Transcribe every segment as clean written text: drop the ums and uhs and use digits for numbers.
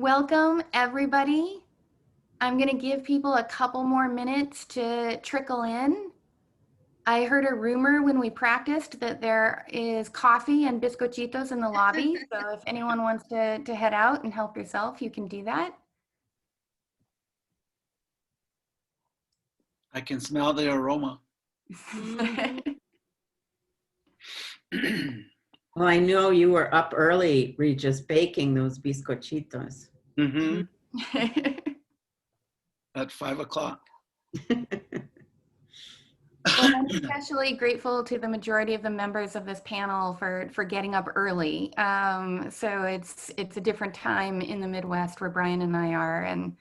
Welcome, everybody. I'm going to give people a couple more minutes to trickle in. I heard a rumor when we practiced that there is coffee and bizcochitos in the lobby. So if anyone wants to head out and help yourself, you can do that. I can smell the aroma. Well, I know you were up early, Regis, baking those bizcochitos. Mm-hmm. At 5 o'clock. Well, I'm especially grateful to the majority of the members of this panel for getting up early. So it's a different time in the Midwest where Brian and I are, and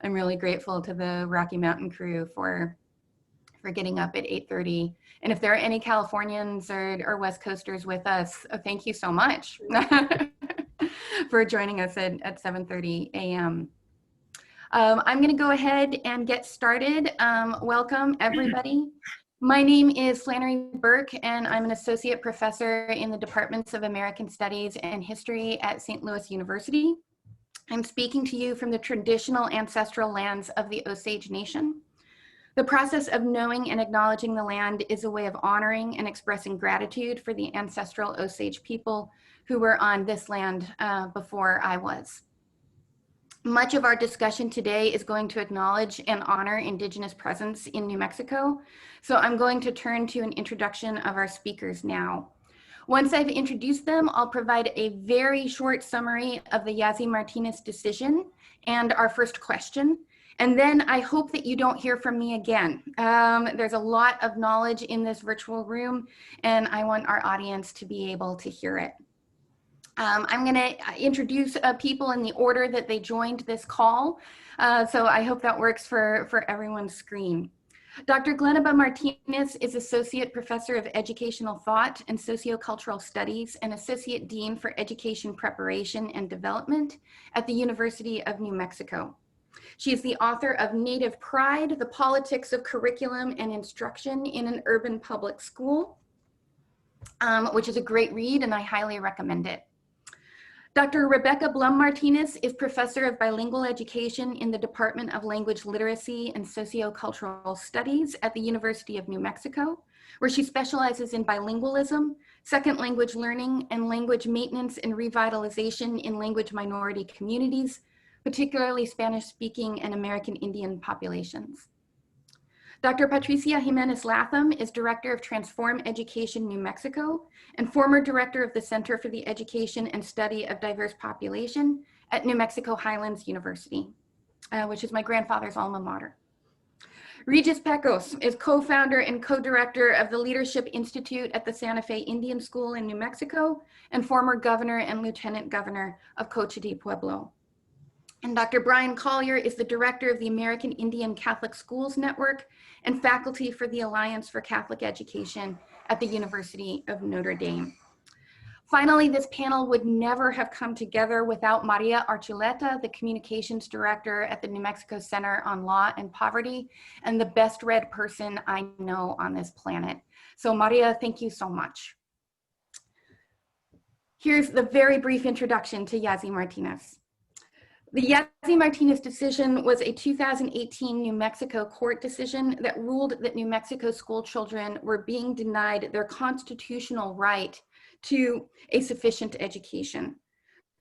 I'm really grateful to the Rocky Mountain crew for getting up at 8:30. And if there are any Californians or West Coasters with us, thank you so much for joining us at 7:30 a.m. I'm going to go ahead and get started. Welcome, everybody. My name is Flannery Burke, and I'm an associate professor in the Departments of American Studies and History at St. Louis University. I'm speaking to you from the traditional ancestral lands of the Osage Nation. The process of knowing and acknowledging the land is a way of honoring and expressing gratitude for the ancestral Osage people who were on this land before I was. Much of our discussion today is going to acknowledge and honor Indigenous presence in New Mexico. So I'm going to turn to an introduction of our speakers now. Once I've introduced them, I'll provide a very short summary of the Yazzie Martinez decision and our first question. And then I hope that you don't hear from me again. There's a lot of knowledge in this virtual room, and I want our audience to be able to hear it. I'm going to introduce people in the order that they joined this call. So I hope that works for everyone's screen. Dr. Glennaba Martinez is Associate Professor of Educational Thought and Sociocultural Studies and Associate Dean for Education Preparation and Development at the University of New Mexico. She is the author of Native Pride, The Politics of Curriculum and Instruction in an Urban Public School, which is a great read and I highly recommend it. Dr. Rebecca Blum-Martinez is Professor of Bilingual Education in the Department of Language Literacy and Sociocultural Studies at the University of New Mexico, where she specializes in bilingualism, second language learning, and language maintenance and revitalization in language minority communities, particularly Spanish-speaking and American Indian populations. Dr. Patricia Jimenez Latham is Director of Transform Education New Mexico and former Director of the Center for the Education and Study of Diverse Population at New Mexico Highlands University, which is my grandfather's alma mater. Regis Pecos is co-founder and co-director of the Leadership Institute at the Santa Fe Indian School in New Mexico and former governor and lieutenant governor of Cochiti Pueblo. And Dr. Brian Collier is the director of the American Indian Catholic Schools Network and faculty for the Alliance for Catholic Education at the University of Notre Dame. Finally, this panel would never have come together without Maria Archuleta, the communications director at the New Mexico Center on Law and Poverty, and the best read person I know on this planet. So Maria, thank you so much. Here's the very brief introduction to Yazzie Martinez. The Yazzie Martinez decision was a 2018 New Mexico court decision that ruled that New Mexico school children were being denied their constitutional right to a sufficient education.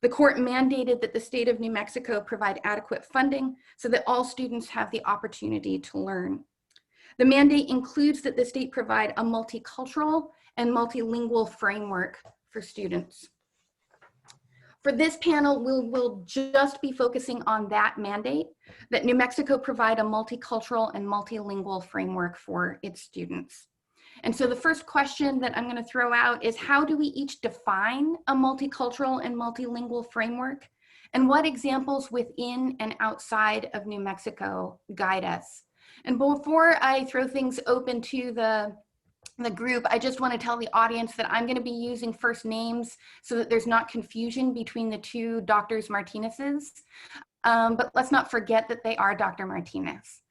The court mandated that the state of New Mexico provide adequate funding so that all students have the opportunity to learn. The mandate includes that the state provide a multicultural and multilingual framework for students. For this panel, we'll just be focusing on that mandate, that New Mexico provide a multicultural and multilingual framework for its students. And so the first question that I'm going to throw out is, how do we each define a multicultural and multilingual framework? And what examples within and outside of New Mexico guide us? And before I throw things open to the group, I just want to tell the audience that I'm going to be using first names so that there's not confusion between the two Drs. Martinez's. But let's not forget that they are Dr. Martinez.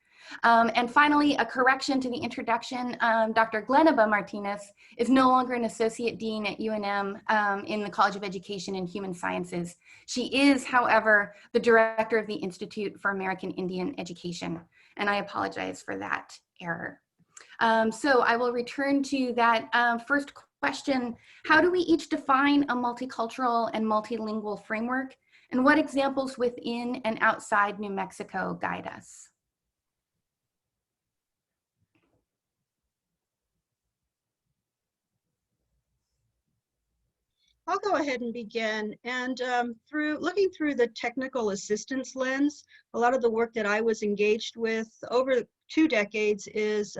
And finally, a correction to the introduction, Dr. Glenabah Martinez is no longer an associate dean at UNM in the College of Education and Human Sciences. She is, however, the director of the Institute for American Indian Education, and I apologize for that error. So I will return to that first question. How do we each define a multicultural and multilingual framework? And what examples within and outside New Mexico guide us? I'll go ahead and begin. And looking through the technical assistance lens, a lot of the work that I was engaged with over 2 decades is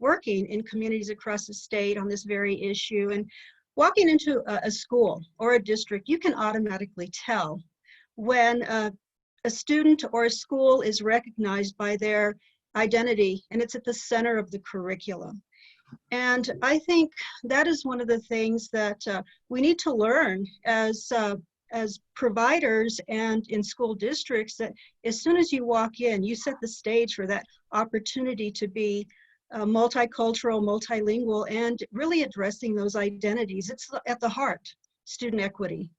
working in communities across the state on this very issue. And walking into a school or a district, you can automatically tell when a student or a school is recognized by their identity, and it's at the center of the curriculum. And I think that is one of the things that we need to learn as providers and in school districts, that as soon as you walk in, you set the stage for that opportunity to be multicultural, multilingual, and really addressing those identities. It's at the heart, student equity.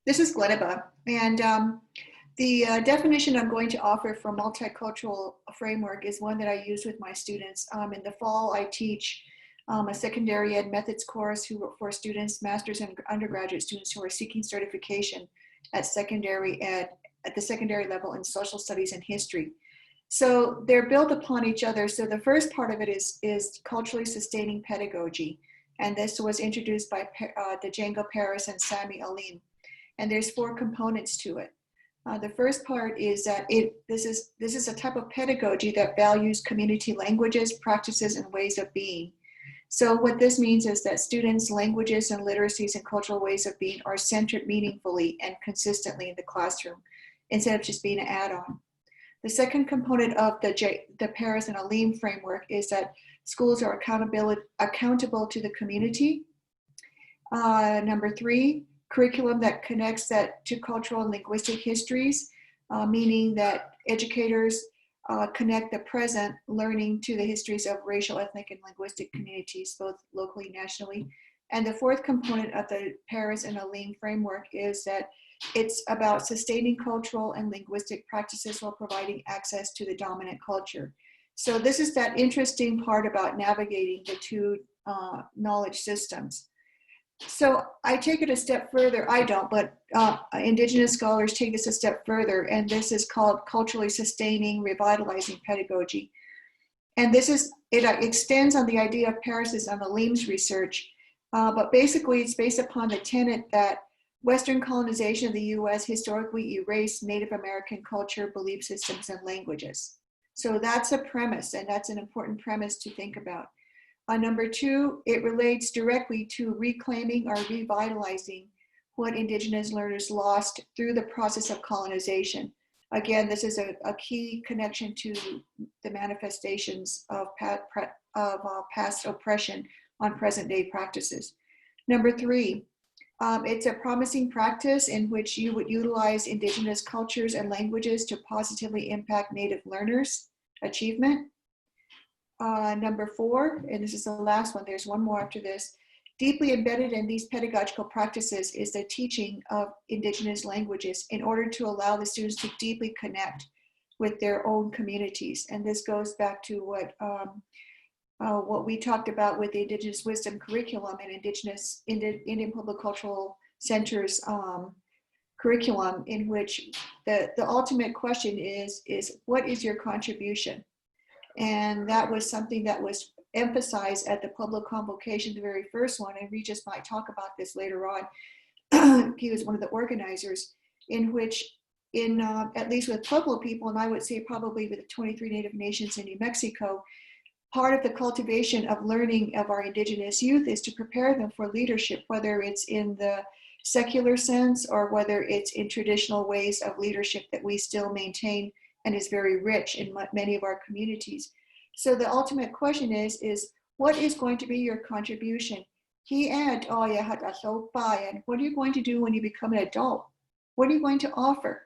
This is Glenabah, and the definition I'm going to offer for multicultural framework is one that I use with my students. In the fall, I teach a secondary ed methods course for students, master's and undergraduate students who are seeking certification at secondary ed, at the secondary level in social studies and history. So they're built upon each other. So the first part of it is culturally sustaining pedagogy. And this was introduced by Django Paris and Sami Alim. And there's 4 components to it. The first part is that this is a type of pedagogy that values community languages, practices, and ways of being. So what this means is that students' languages and literacies and cultural ways of being are centered meaningfully and consistently in the classroom, instead of just being an add-on. The second component of the Paris and Alim framework is that schools are accountable to the community. Number 3, curriculum that connects that to cultural and linguistic histories, meaning that educators connect the present learning to the histories of racial, ethnic, and linguistic communities, both locally and nationally. And the fourth component of the Paris and Alim framework is that it's about sustaining cultural and linguistic practices while providing access to the dominant culture. So this is that interesting part about navigating the 2 knowledge systems. So I take it a step further. I don't, but Indigenous scholars take this a step further, and this is called culturally sustaining, revitalizing pedagogy. And it extends on the idea of Paris's and Alim's research, but basically it's based upon the tenet that Western colonization of the US historically erased Native American culture, belief systems, and languages. So that's a premise, and that's an important premise to think about. Number 2, it relates directly to reclaiming or revitalizing what Indigenous learners lost through the process of colonization. Again, this is a key connection to the manifestations of past oppression on present day practices. Number 3, it's a promising practice in which you would utilize Indigenous cultures and languages to positively impact Native learners' achievement. Number 4, and this is the last one, there's one more after this. Deeply embedded in these pedagogical practices is the teaching of Indigenous languages in order to allow the students to deeply connect with their own communities. And this goes back to what we talked about with the Indigenous Wisdom curriculum and Indian Public Cultural Centers curriculum, in which the ultimate question is what is your contribution? And that was something that was emphasized at the public convocation, the very first one, and Regis might talk about this later on. He was one of the organizers, in which, at least with Pueblo people, and I would say probably with the 23 Native nations in New Mexico, part of the cultivation of learning of our Indigenous youth is to prepare them for leadership, whether it's in the secular sense or whether it's in traditional ways of leadership that we still maintain and is very rich in many of our communities. So the ultimate question is what is going to be your contribution? And what are you going to do when you become an adult? What are you going to offer?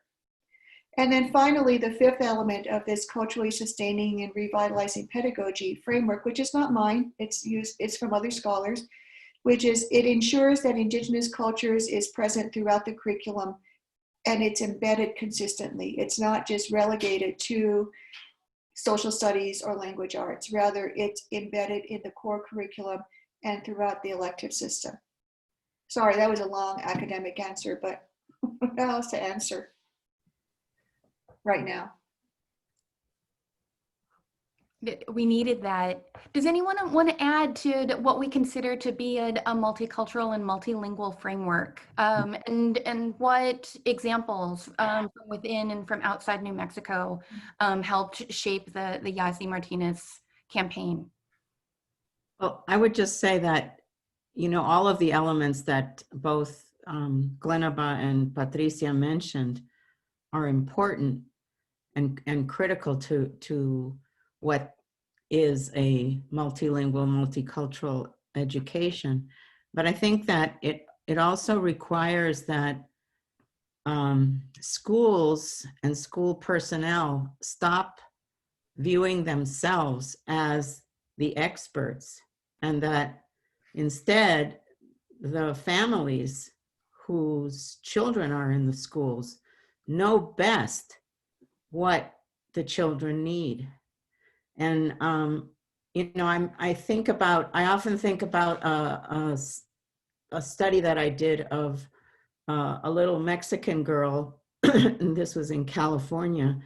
And then finally, the fifth element of this culturally sustaining and revitalizing pedagogy framework, which is not mine, it's from other scholars, which is it ensures that Indigenous cultures is present throughout the curriculum and it's embedded consistently. It's not just relegated to social studies or language arts. Rather, it's embedded in the core curriculum and throughout the elective system. Sorry, that was a long academic answer, but what else to answer right now? We needed that. Does anyone want to add to what we consider to be a multicultural and multilingual framework? And what examples from within and from outside New Mexico helped shape the Yazi Martinez campaign? Well, I would just say that, you know, all of the elements that both Glenabah and Patricia mentioned are important and critical to what is a multilingual, multicultural education. But I think that it also requires that schools and school personnel stop viewing themselves as the experts, and that instead the families whose children are in the schools know best what the children need. And you know, I often think about a study that I did of a little Mexican girl, and this was in California,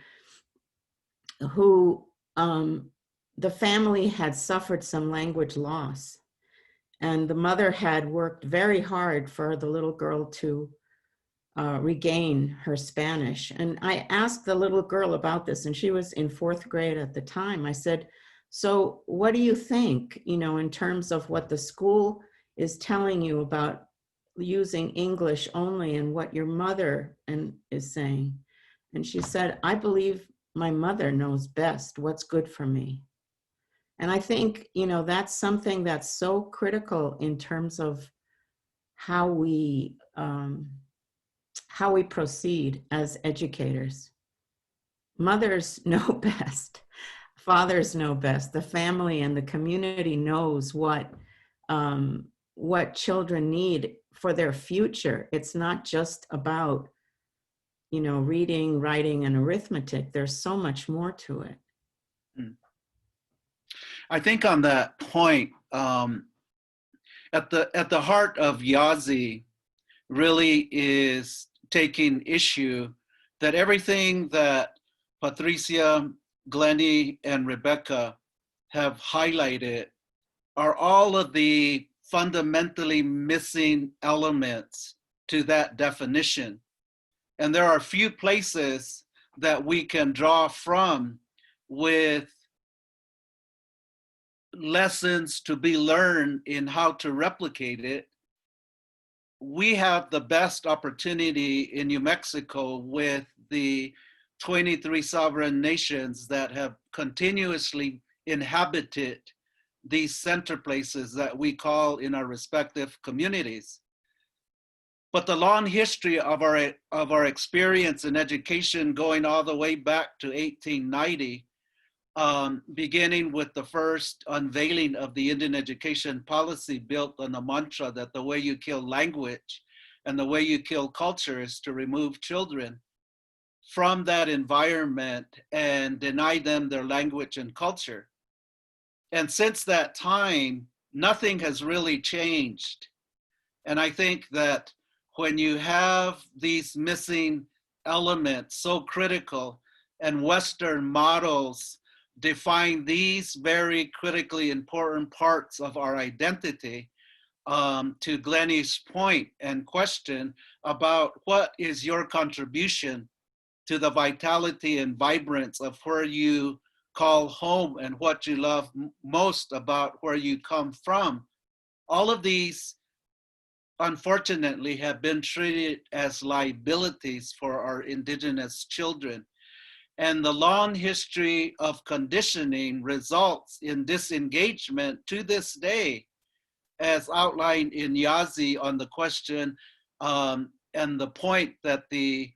who the family had suffered some language loss. And the mother had worked very hard for the little girl to regain her Spanish. And I asked the little girl about this, and she was in 4th grade at the time. I said, so what do you think, you know, in terms of what the school is telling you about using English only and what your mother is saying? And she said, I believe my mother knows best what's good for me. And I think, you know, that's something that's so critical in terms of how we proceed as educators. Mothers know best, fathers know best, the family and the community knows what children need for their future. It's not just about, you know, reading, writing, and arithmetic. There's so much more to it. I think on that point, at the heart of Yazi really is taking issue that everything that Patricia, Glennie, and Rebecca have highlighted are all of the fundamentally missing elements to that definition. And there are few places that we can draw from with lessons to be learned in how to replicate it. We have the best opportunity in New Mexico with the 23 sovereign nations that have continuously inhabited these center places that we call in our respective communities. But the long history of our experience in education going all the way back to 1890, beginning with the first unveiling of the Indian education policy built on the mantra that the way you kill language and the way you kill culture is to remove children from that environment and deny them their language and culture. And since that time, nothing has really changed. And I think that when you have these missing elements so critical and Western models define these very critically important parts of our identity, to Glennie's point and question about what is your contribution to the vitality and vibrance of where you call home and what you love most about where you come from. All of these, unfortunately, have been treated as liabilities for our Indigenous children. And the long history of conditioning results in disengagement to this day, as outlined in Yazi on the question and the point that the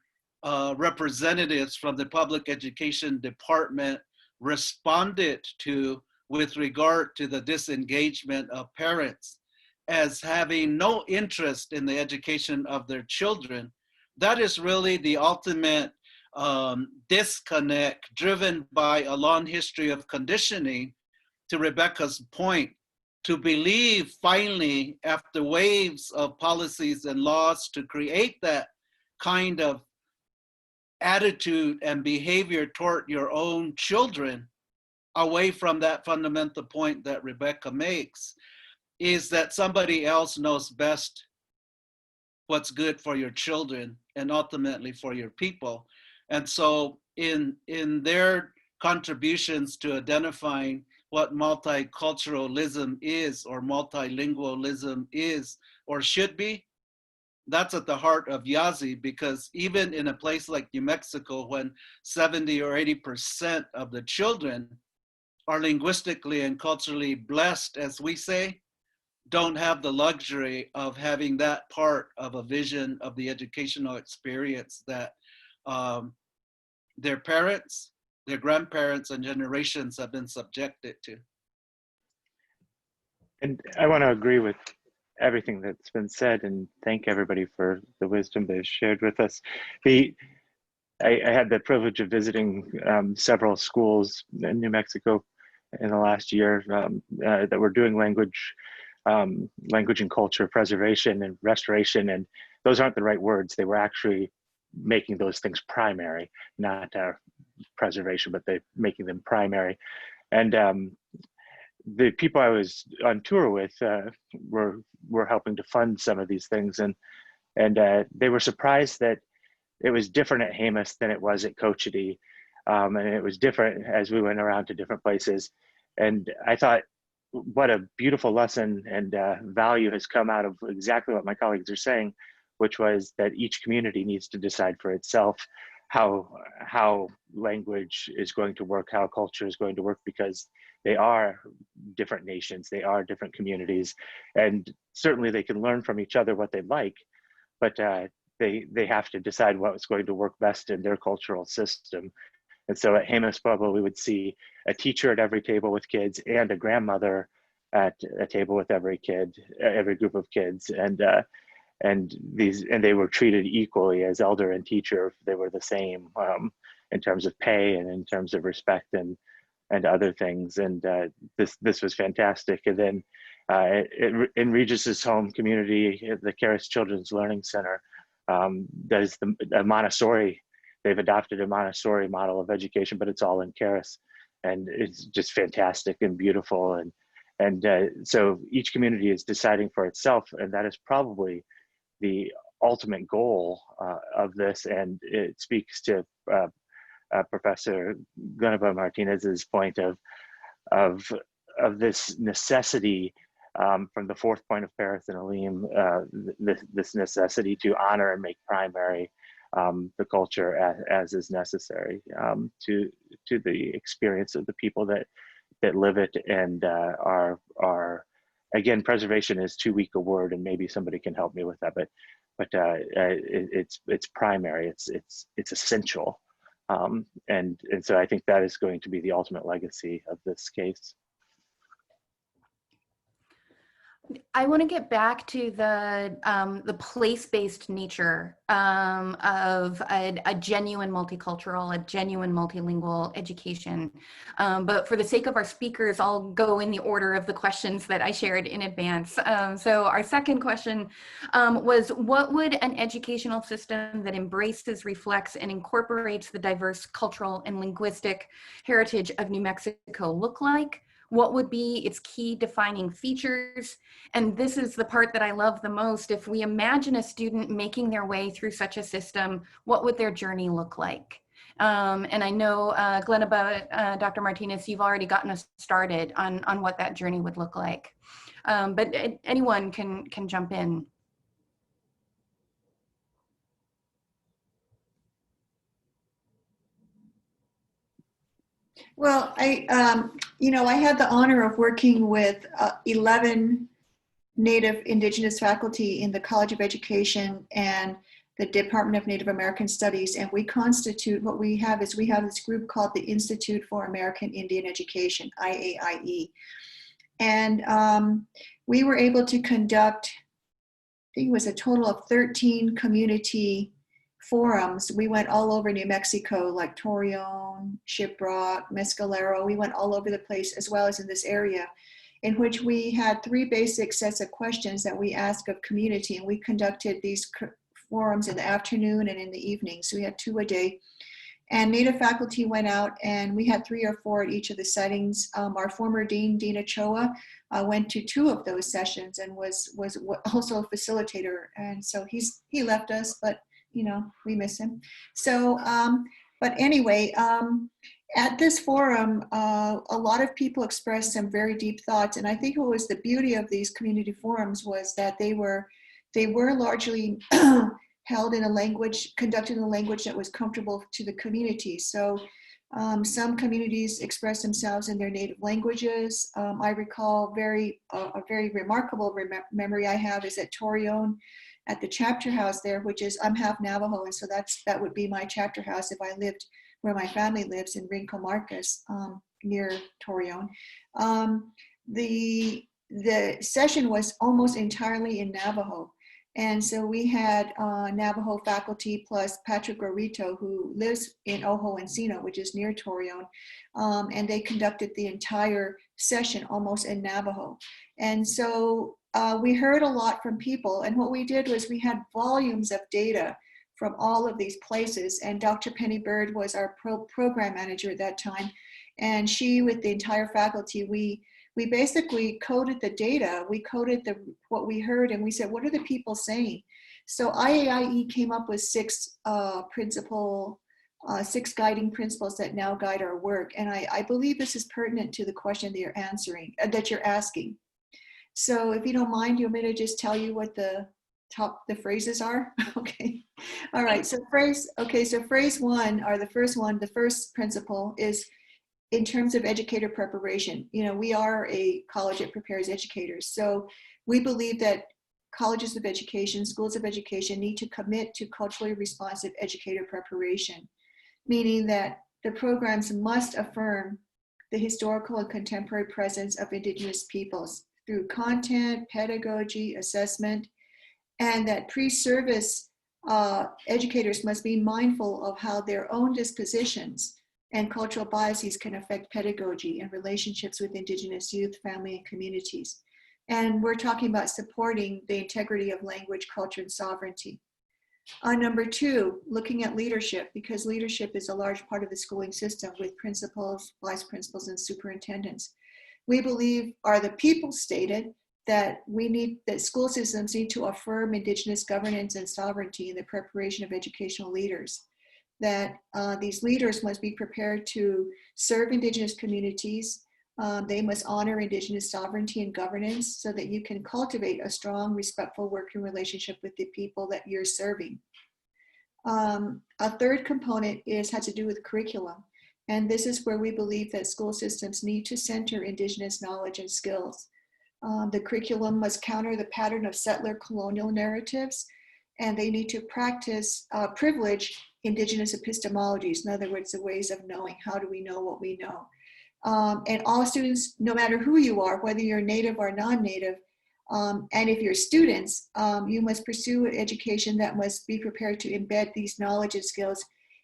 representatives from the public education department responded to with regard to the disengagement of parents as having no interest in the education of their children. That is really the ultimate disconnect, driven by a long history of conditioning, to Rebecca's point, to believe finally, after waves of policies and laws to create that kind of attitude and behavior toward your own children, away from that fundamental point that Rebecca makes, is that somebody else knows best what's good for your children and ultimately for your people. And so in their contributions to identifying what multiculturalism is, or multilingualism is, or should be, that's at the heart of YAZI, because even in a place like New Mexico, when 70 or 80% of the children are linguistically and culturally blessed, as we say, don't have the luxury of having that part of a vision of the educational experience that their parents, their grandparents, and generations have been subjected to. And I want to agree with everything that's been said and thank everybody for the wisdom they've shared with us. I had the privilege of visiting several schools in New Mexico in the last year that were doing language and culture preservation and restoration, and those aren't the right words. They were actually making those things primary, not preservation, but they making them primary. And the people I was on tour with were helping to fund some of these things, and they were surprised that it was different at Jemez than it was at Cochiti, and it was different as we went around to different places. And I thought, what a beautiful lesson and value has come out of exactly what my colleagues are saying, which was that each community needs to decide for itself how language is going to work, how culture is going to work, because they are different nations, they are different communities, and certainly they can learn from each other what they like, but they have to decide what's going to work best in their cultural system. And so at Jemez Pueblo, we would see a teacher at every table with kids and a grandmother at a table with every kid, every group of kids, and they were treated equally as elder and teacher. They were the same in terms of pay and in terms of respect and other things. And this was fantastic. And then in Regis's home community, the Caris Children's Learning Center does the Montessori. They've adopted a Montessori model of education, but it's all in Caris, and it's just fantastic and beautiful. And so each community is deciding for itself, and that is probably the ultimate goal of this. And it speaks to Professor Glenabah Martinez's point of this necessity from the fourth point of Paris and Alim, this necessity to honor and make primary the culture as is necessary to the experience of the people that live it and are again, preservation is too weak a word, and maybe somebody can help me with that, but it's primary, it's essential, and so I think that is going to be the ultimate legacy of this case. I want to get back to the place-based nature of a genuine multicultural, a genuine multilingual education. But for the sake of our speakers, I'll go in the order of the questions that I shared in advance. So our second question was, what would an educational system that embraces, reflects, and incorporates the diverse cultural and linguistic heritage of New Mexico look like? What would be its key defining features? And this is the part that I love the most. If we imagine a student making their way through such a system, what would their journey look like? And I know, Glenabah, Dr. Martinez, you've already gotten us started on what that journey would look like. But anyone can jump in. Well, I had the honor of working with 11 Native Indigenous faculty in the College of Education, and the Department of Native American Studies, and we constitute, what we have is we have this group called the Institute for American Indian Education, IAIE. And we were able to conduct, I think it was a total of 13 community forums. We went all over New Mexico, like Torreon, Shiprock, Mescalero. We went all over the place, as well as in this area, in which we had 3 basic sets of questions that we asked of community. And we conducted these forums in the afternoon and in the evening. So we had 2 a day. And Native faculty went out, and we had 3 or 4 at each of the settings. Our former dean, Dean Ochoa, went to 2 of those sessions and was also a facilitator. And so he left us, but you know, we miss him. So, but anyway, at this forum, a lot of people expressed some very deep thoughts. And I think what was the beauty of these community forums was that they were largely held in a language, conducted in a language that was comfortable to the community. So some communities express themselves in their native languages. I recall a very remarkable memory I have is at Torreon, at the chapter house there, which is, I'm half Navajo, and so that would be my chapter house if I lived where my family lives in Rincon Marcos, near Torreon. The session was almost entirely in Navajo. And so we had Navajo faculty plus Patrick Gorrito, who lives in Ojo Encino, which is near Torreon. And they conducted the entire session almost in Navajo. And so we heard a lot from people. And what we did was we had volumes of data from all of these places. And Dr. Penny Bird was our program manager at that time. And she, with the entire faculty, we basically coded the data. We coded what we heard, and we said, what are the people saying? So IAIE came up with 6 guiding principles that now guide our work. And I believe this is pertinent to the question that you're asking. So if you don't mind, you want me to just tell you what the phrases are? Okay. All right. So phrase 1, or the first one, the first principle is, in terms of educator preparation, you know, we are a college that prepares educators. So we believe that colleges of education, schools of education need to commit to culturally responsive educator preparation, meaning that the programs must affirm the historical and contemporary presence of Indigenous peoples through content, pedagogy, assessment, and that pre-service educators must be mindful of how their own dispositions and cultural biases can affect pedagogy and relationships with Indigenous youth, family, and communities. And we're talking about supporting the integrity of language, culture, and sovereignty. Number 2, looking at leadership, because leadership is a large part of the schooling system with principals, vice principals, and superintendents. We believe, are the people stated, that school systems need to affirm Indigenous governance and sovereignty in the preparation of educational leaders. That these leaders must be prepared to serve Indigenous communities. They must honor Indigenous sovereignty and governance so that you can cultivate a strong, respectful working relationship with the people that you're serving. A third component has to do with curriculum. And this is where we believe that school systems need to center Indigenous knowledge and skills. The curriculum must counter the pattern of settler colonial narratives, and they need to practice privilege Indigenous epistemologies, in other words, the ways of knowing. How do we know what we know? And all students, no matter who you are, whether you're Native or non-Native, and if you're students, you must pursue an education that must be prepared to embed these knowledge and skills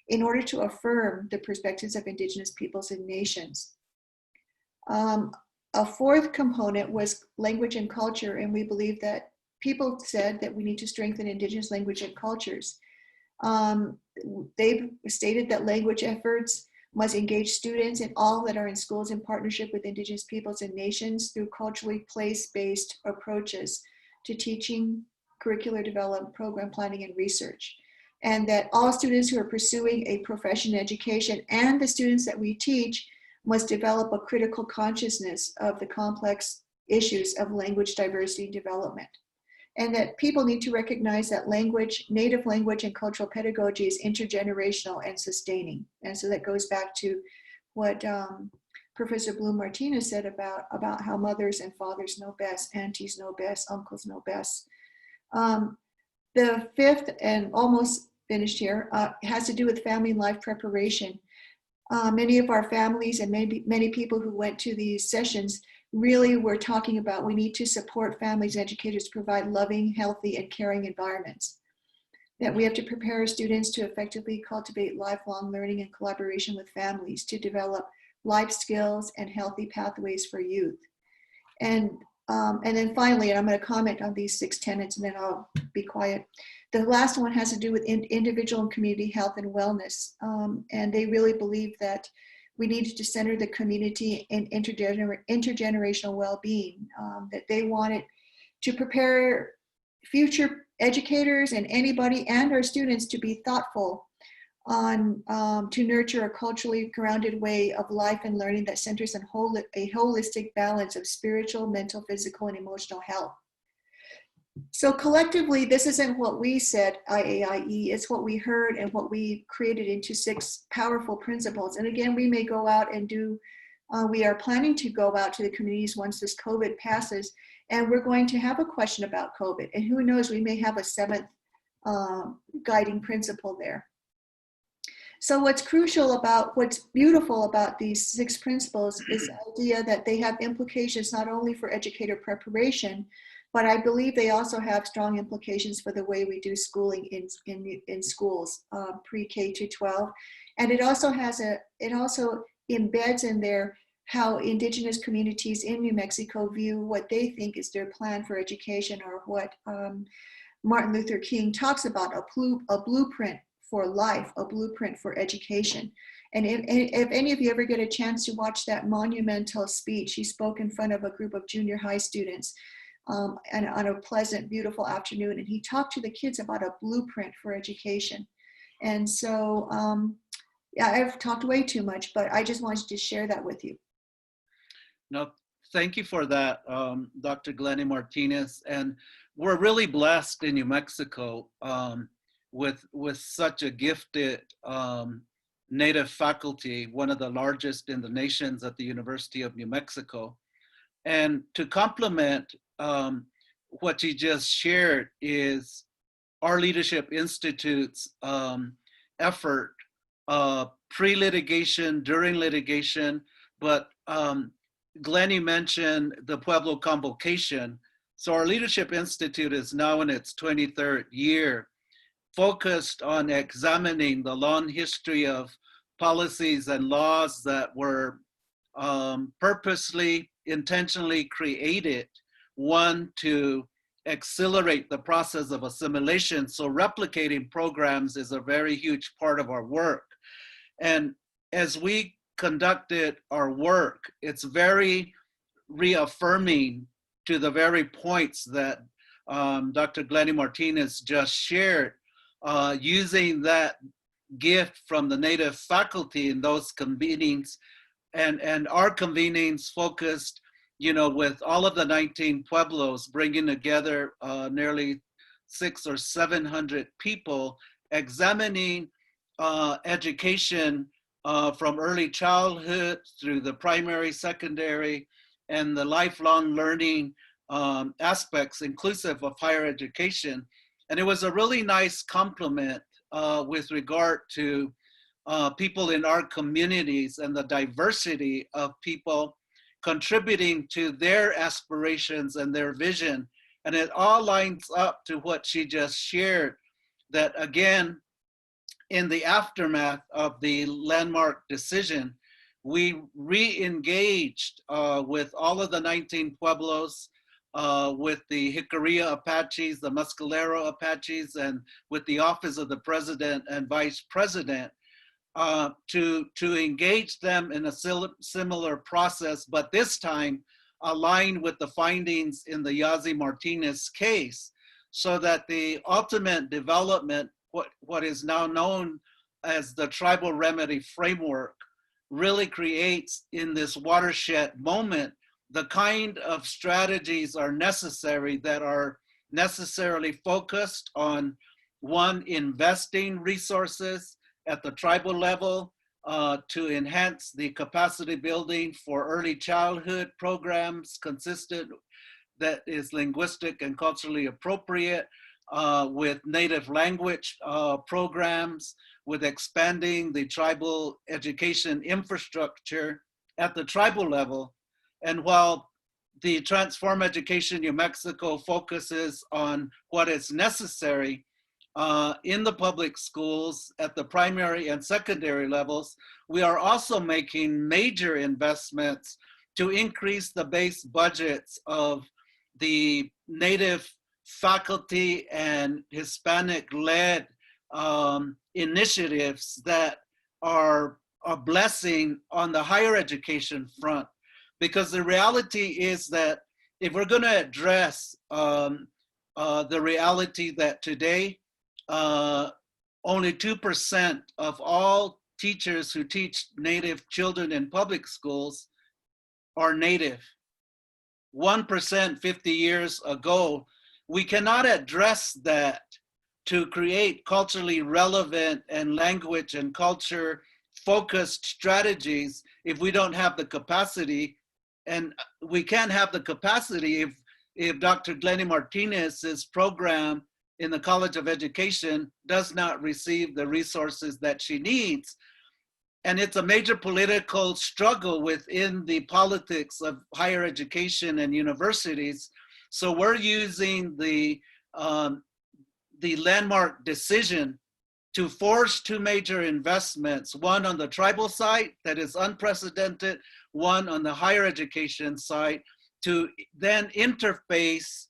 in order to affirm the perspectives of Indigenous peoples and nations. A fourth component was language and culture, and we believe that people said that we need to strengthen Indigenous language and cultures. They've stated that language efforts must engage students and all that are in schools in partnership with Indigenous peoples and nations through culturally place-based approaches to teaching, curricular development, program planning, and research. And that all students who are pursuing a profession in education and the students that we teach must develop a critical consciousness of the complex issues of language diversity and development. And that people need to recognize that language, native language and cultural pedagogy is intergenerational and sustaining. And so that goes back to what Professor Blum-Martinez said about how mothers and fathers know best, aunties know best, uncles know best. The fifth, and almost finished here, has to do with family and life preparation. Many of our families and many people who went to these sessions really were talking about we need to support families and educators to provide loving, healthy, and caring environments. That we have to prepare our students to effectively cultivate lifelong learning and collaboration with families to develop life skills and healthy pathways for youth. And then finally, and I'm going to comment on these 6 tenets and then I'll be quiet. The last one has to do with individual and community health and wellness. And they really believe that we need to center the community in intergenerational well-being, that they wanted to prepare future educators and anybody and our students to be thoughtful on to nurture a culturally grounded way of life and learning that centers on a holistic balance of spiritual, mental, physical, and emotional health. So collectively, this isn't what we said, IAIE, it's what we heard and what we created into 6 powerful principles. And again, we may go out and do, we are planning to go out to the communities once this COVID passes, and we're going to have a question about COVID. And who knows, we may have a 7th guiding principle there. So what's beautiful about these 6 principles is the idea that they have implications not only for educator preparation, but I believe they also have strong implications for the way we do schooling in schools, pre-K to 12. And it also embeds in there how Indigenous communities in New Mexico view what they think is their plan for education, or what Martin Luther King talks about, a blueprint for life, a blueprint for education. And if any of you ever get a chance to watch that monumental speech, he spoke in front of a group of junior high students and on a pleasant, beautiful afternoon. And he talked to the kids about a blueprint for education. And so, yeah, I've talked way too much, but I just wanted to share that with you. No, thank you for that, Dr. Glenabah Martinez. And we're really blessed in New Mexico with such a gifted Native faculty, one of the largest in the nations at the University of New Mexico. And to complement what you just shared is our Leadership Institute's effort, pre-litigation, during litigation, but Glennie mentioned the Pueblo Convocation. So our Leadership Institute is now in its 23rd year, focused on examining the long history of policies and laws that were purposely, intentionally created, one, to accelerate the process of assimilation. So replicating programs is a very huge part of our work. And as we conducted our work, it's very reaffirming to the very points that Dr. Glenabah Martinez just shared, using that gift from the Native faculty in those convenings, and our convenings focused, with all of the 19 pueblos, bringing together nearly 600 or 700 people, examining education from early childhood through the primary, secondary, and the lifelong learning aspects, inclusive of higher education. And it was a really nice compliment with regard to people in our communities and the diversity of people contributing to their aspirations and their vision. And it all lines up to what she just shared, that again, in the aftermath of the landmark decision, we re-engaged with all of the 19 pueblos, with the Jicarilla Apaches, the Mescalero Apaches, and with the Office of the President and Vice President, to engage them in a similar process, but this time aligned with the findings in the Yazi Martinez case, so that the ultimate development, what is now known as the Tribal Remedy Framework, really creates in this watershed moment the kind of strategies are necessary that are necessarily focused on, one, investing resources at the tribal level to enhance the capacity building for early childhood programs consistent that is linguistic and culturally appropriate, with native language programs, with expanding the tribal education infrastructure at the tribal level. And while the Transform Education New Mexico focuses on what is necessary in the public schools at the primary and secondary levels, we are also making major investments to increase the base budgets of the Native faculty and Hispanic-led initiatives that are a blessing on the higher education front. Because the reality is that if we're going to address the reality that today only 2% of all teachers who teach Native children in public schools are Native. 1% 50 years ago. We cannot address that to create culturally relevant and language and culture focused strategies if we don't have the capacity. And we can't have the capacity if Dr. Glenabah Martinez's program in the College of Education does not receive the resources that she needs. And it's a major political struggle within the politics of higher education and universities. So we're using the landmark decision to force two major investments, one on the tribal side that is unprecedented, one on the higher education side, to then interface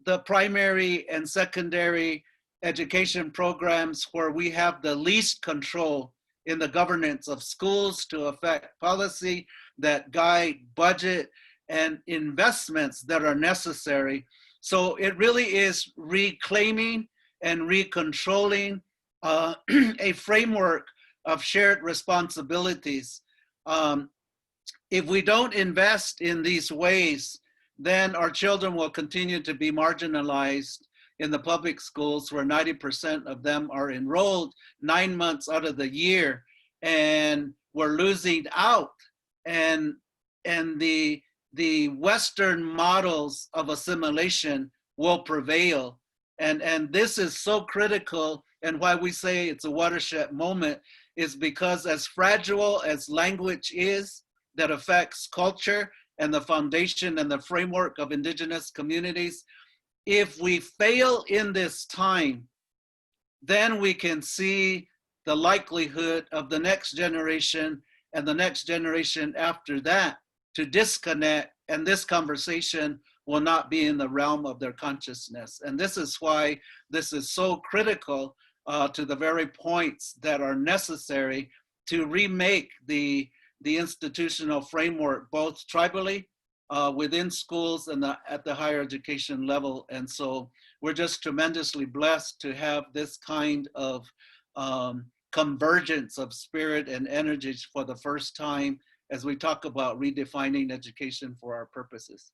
the primary and secondary education programs where we have the least control in the governance of schools to affect policy that guide budget and investments that are necessary. So it really is reclaiming and recontrolling a framework of shared responsibilities. If we don't invest in these ways, then our children will continue to be marginalized in the public schools where 90% of them are enrolled 9 months out of the year, and we're losing out. And the Western models of assimilation will prevail. And this is so critical, and why we say it's a watershed moment is because as fragile as language is that affects culture and the foundation and the framework of Indigenous communities, if we fail in this time, then we can see the likelihood of the next generation and the next generation after that to disconnect, and this conversation will not be in the realm of their consciousness. And this is why this is so critical to the very points that are necessary to remake the institutional framework, both tribally, within schools and at the higher education level. And so we're just tremendously blessed to have this kind of convergence of spirit and energies for the first time as we talk about redefining education for our purposes.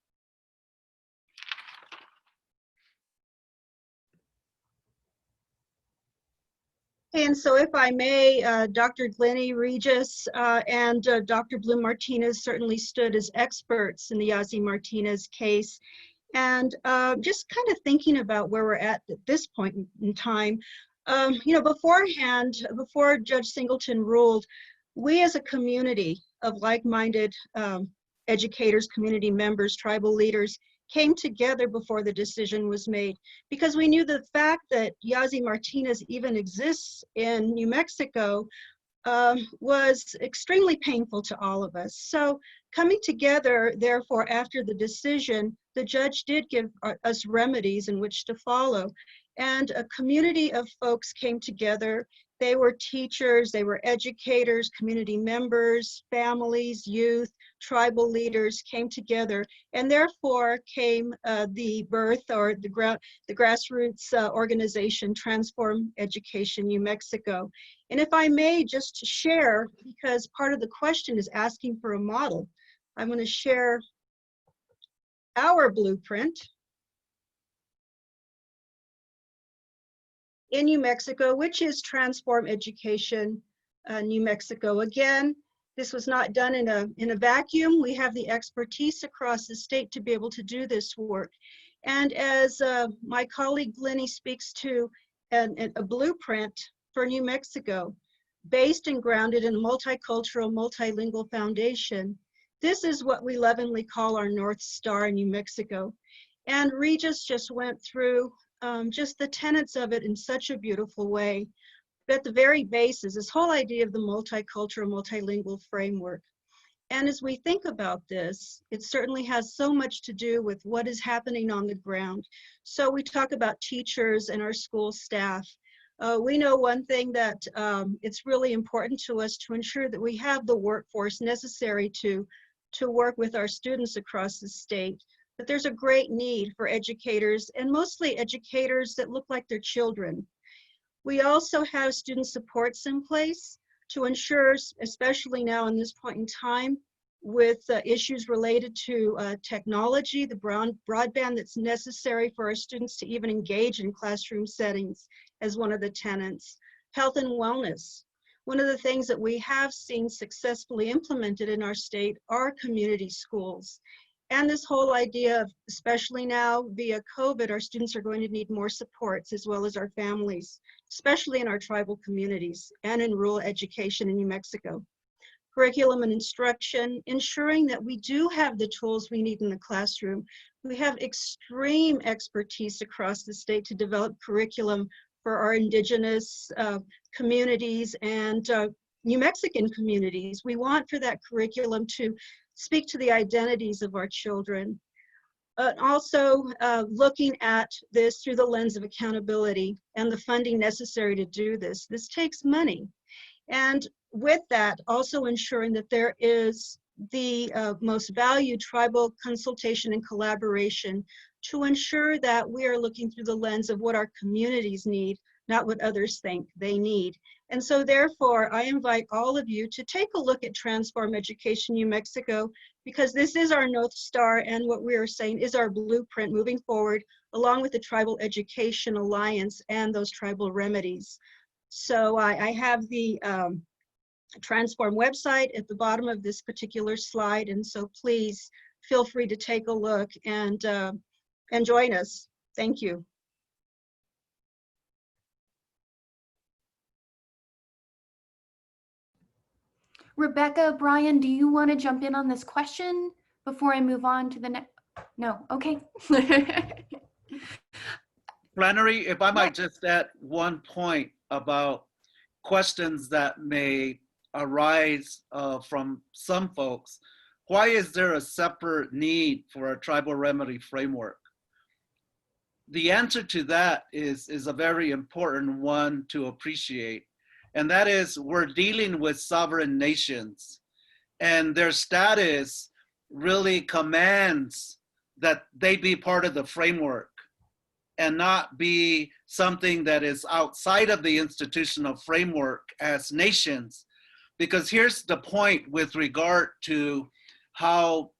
And so if I may, Dr. Glennie, Regis, and Dr. Blum-Martinez certainly stood as experts in the Yazzie Martinez case. And just kind of thinking about where we're at this point in time, you know, beforehand, before Judge Singleton ruled, we as a community of like-minded educators, community members, tribal leaders, came together before the decision was made, because we knew the fact that Yazzie Martinez even exists in New Mexico was extremely painful to all of us. So coming together, therefore, after the decision, the judge did give us remedies in which to follow. And a community of folks came together. They were teachers, they were educators, community members, families, youth, tribal leaders came together, and therefore came the birth or the grassroots organization Transform Education New Mexico. And if I may just share, because part of the question is asking for a model, I'm going to share our blueprint in New Mexico, which is Transform Education New Mexico. Again, this was not done in a vacuum. We have the expertise across the state to be able to do this work. And as my colleague Glennie speaks to, a blueprint for New Mexico, based and grounded in a multicultural, multilingual foundation. This is what we lovingly call our North Star in New Mexico. And Regis just went through just the tenets of it in such a beautiful way. But at the very base is this whole idea of the multicultural, multilingual framework. And as we think about this, it certainly has so much to do with what is happening on the ground. So we talk about teachers and our school staff. We know one thing that it's really important to us to ensure that we have the workforce necessary to work with our students across the state. But there's a great need for educators, and mostly educators that look like their children. We also have student supports in place to ensure, especially now in this point in time, with issues related to technology, the broadband that's necessary for our students to even engage in classroom settings as one of the tenets. Health and wellness. One of the things that we have seen successfully implemented in our state are community schools. And this whole idea of, especially now via COVID, our students are going to need more supports as well as our families, especially in our tribal communities and in rural education in New Mexico. Curriculum and instruction, ensuring that we do have the tools we need in the classroom. We have extreme expertise across the state to develop curriculum for our Indigenous communities and New Mexican communities. We want for that curriculum to speak to the identities of our children. Also looking at this through the lens of accountability and the funding necessary to do this. This takes money. And with that, also ensuring that there is the most valued tribal consultation and collaboration to ensure that we are looking through the lens of what our communities need, not what others think they need. And so therefore, I invite all of you to take a look at Transform Education New Mexico, because this is our North Star, and what we are saying is our blueprint moving forward, along with the Tribal Education Alliance and those tribal remedies. So I have the Transform website at the bottom of this particular slide, and so please feel free to take a look and join us. Thank you. Rebecca, Brian, do you want to jump in on this question before I move on to the next? No, okay. Flannery, if I might just add one point about questions that may arise from some folks. Why is there a separate need for a tribal remedy framework? The answer to that is a very important one to appreciate. And that is, we're dealing with sovereign nations, and their status really commands that they be part of the framework and not be something that is outside of the institutional framework as nations. Because here's the point with regard to how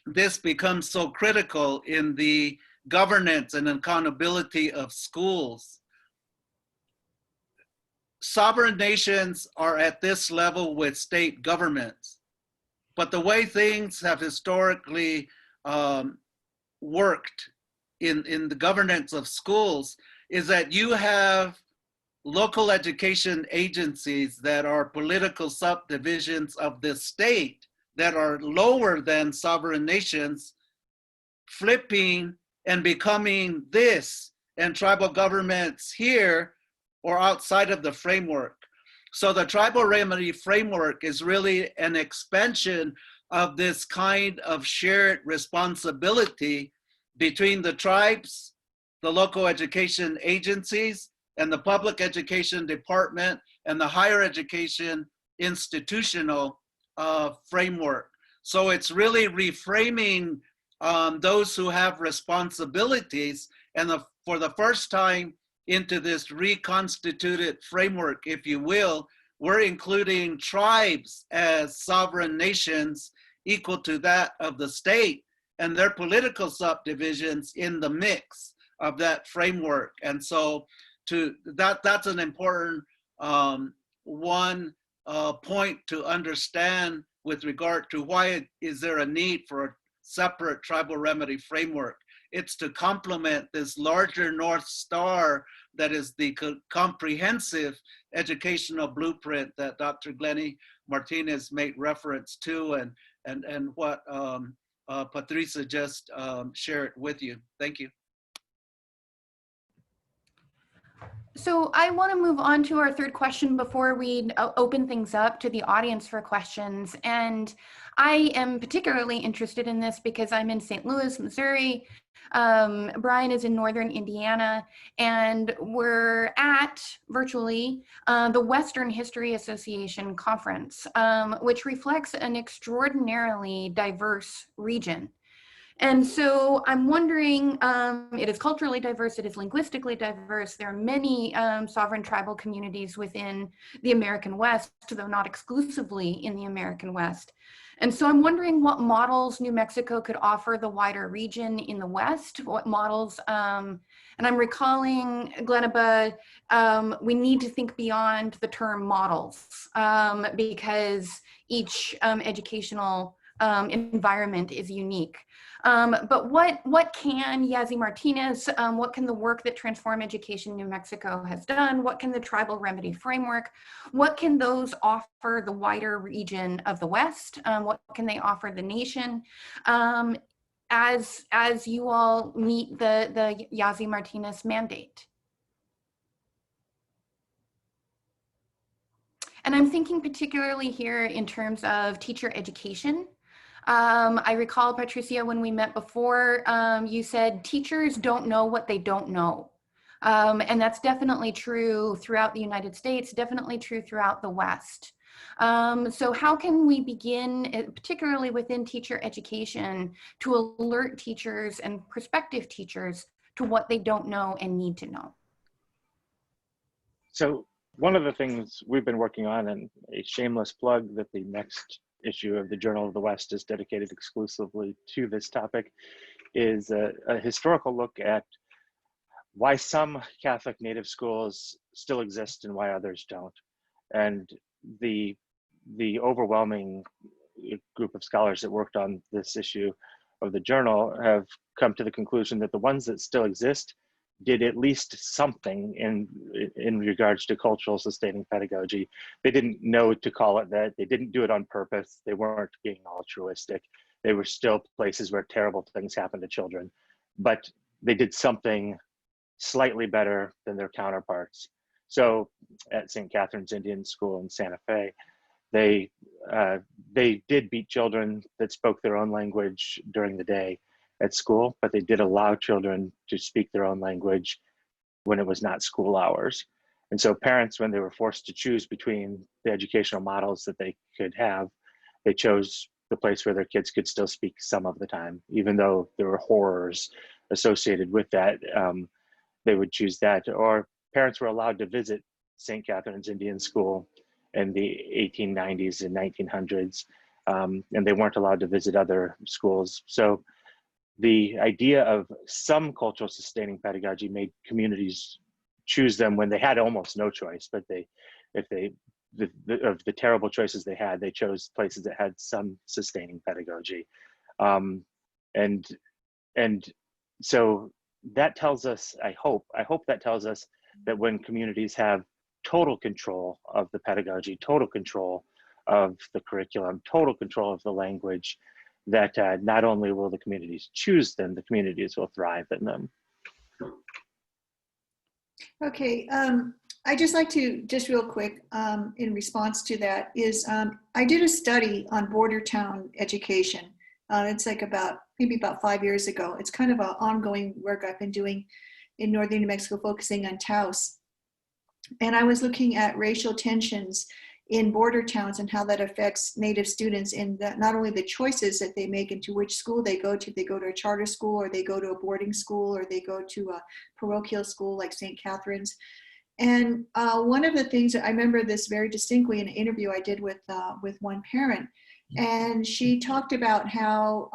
this becomes so critical in the governance and accountability of schools. Sovereign nations are at this level with state governments, but the way things have historically worked in the governance of schools is that you have local education agencies that are political subdivisions of the state that are lower than sovereign nations, flipping and becoming this, and tribal governments here or outside of the framework. So the tribal remedy framework is really an expansion of this kind of shared responsibility between the tribes, the local education agencies, and the public education department, and the higher education institutional framework. So it's really reframing those who have responsibilities, and for the first time into this reconstituted framework, if you will, we're including tribes as sovereign nations equal to that of the state, and their political subdivisions in the mix of that framework. And so that's an important point to understand with regard to why is there a need for a separate tribal remedy framework. it's to complement this larger North Star that is the comprehensive educational blueprint that Dr. Glenabah Martinez made reference to, and what Patricia just shared with you. Thank you. So I want to move on to our third question before we open things up to the audience for questions. And I am particularly interested in this because I'm in St. Louis, Missouri. Brian is in Northern Indiana, and we're at virtually the Western History Association conference, which reflects an extraordinarily diverse region. And so I'm wondering, it is culturally diverse, it is linguistically diverse. There are many sovereign tribal communities within the American West, though not exclusively in the American West. And so I'm wondering what models New Mexico could offer the wider region in the West, what models, and I'm recalling, Glennaba, we need to think beyond the term models because each educational environment is unique. But what can Yazzie Martinez, what can the work that Transform Education New Mexico has done, what can the Tribal Remedy Framework, what can those offer the wider region of the West, what can they offer the nation as you all meet the Yazzie Martinez mandate? And I'm thinking particularly here in terms of teacher education. I recall, Patricia, when we met before, you said teachers don't know what they don't know. And that's definitely true throughout the United States, definitely true throughout the West. So how can we begin, particularly within teacher education, to alert teachers and prospective teachers to what they don't know and need to know? So one of the things we've been working on, and a shameless plug that the next issue of the Journal of the West is dedicated exclusively to this topic, is a historical look at why some Catholic native schools still exist and why others don't. And the overwhelming group of scholars that worked on this issue of the journal have come to the conclusion that the ones that still exist did at least something in regards to cultural sustaining pedagogy. They didn't know to call it that. They didn't do it on purpose. They weren't being altruistic. They were still places where terrible things happened to children, but they did something slightly better than their counterparts. So at St. Catherine's Indian School in Santa Fe, they did beat children that spoke their own language during the day at school, but they did allow children to speak their own language when it was not school hours. And so parents, when they were forced to choose between the educational models that they could have, they chose the place where their kids could still speak some of the time, even though there were horrors associated with that. They would choose that. Or parents were allowed to visit St. Catherine's Indian School in the 1890s and 1900s, and they weren't allowed to visit other schools. So the idea of some cultural sustaining pedagogy made communities choose them when they had almost no choice, but of the terrible choices they had, they chose places that had some sustaining pedagogy. And so that tells us, I hope that tells us that when communities have total control of the pedagogy, total control of the curriculum, total control of the language, that not only will the communities choose them, the communities will thrive in them. Okay, I just like to, just real quick, in response to that is, I did a study on border town education. It's like maybe about 5 years ago. It's kind of an ongoing work I've been doing in northern New Mexico, focusing on Taos. And I was looking at racial tensions in border towns and how that affects Native students in that not only the choices that they make into which school they go to a charter school, or they go to a boarding school, or they go to a parochial school like St. Catherine's. And one of the things that I remember this very distinctly in an interview I did with one parent, and she talked about how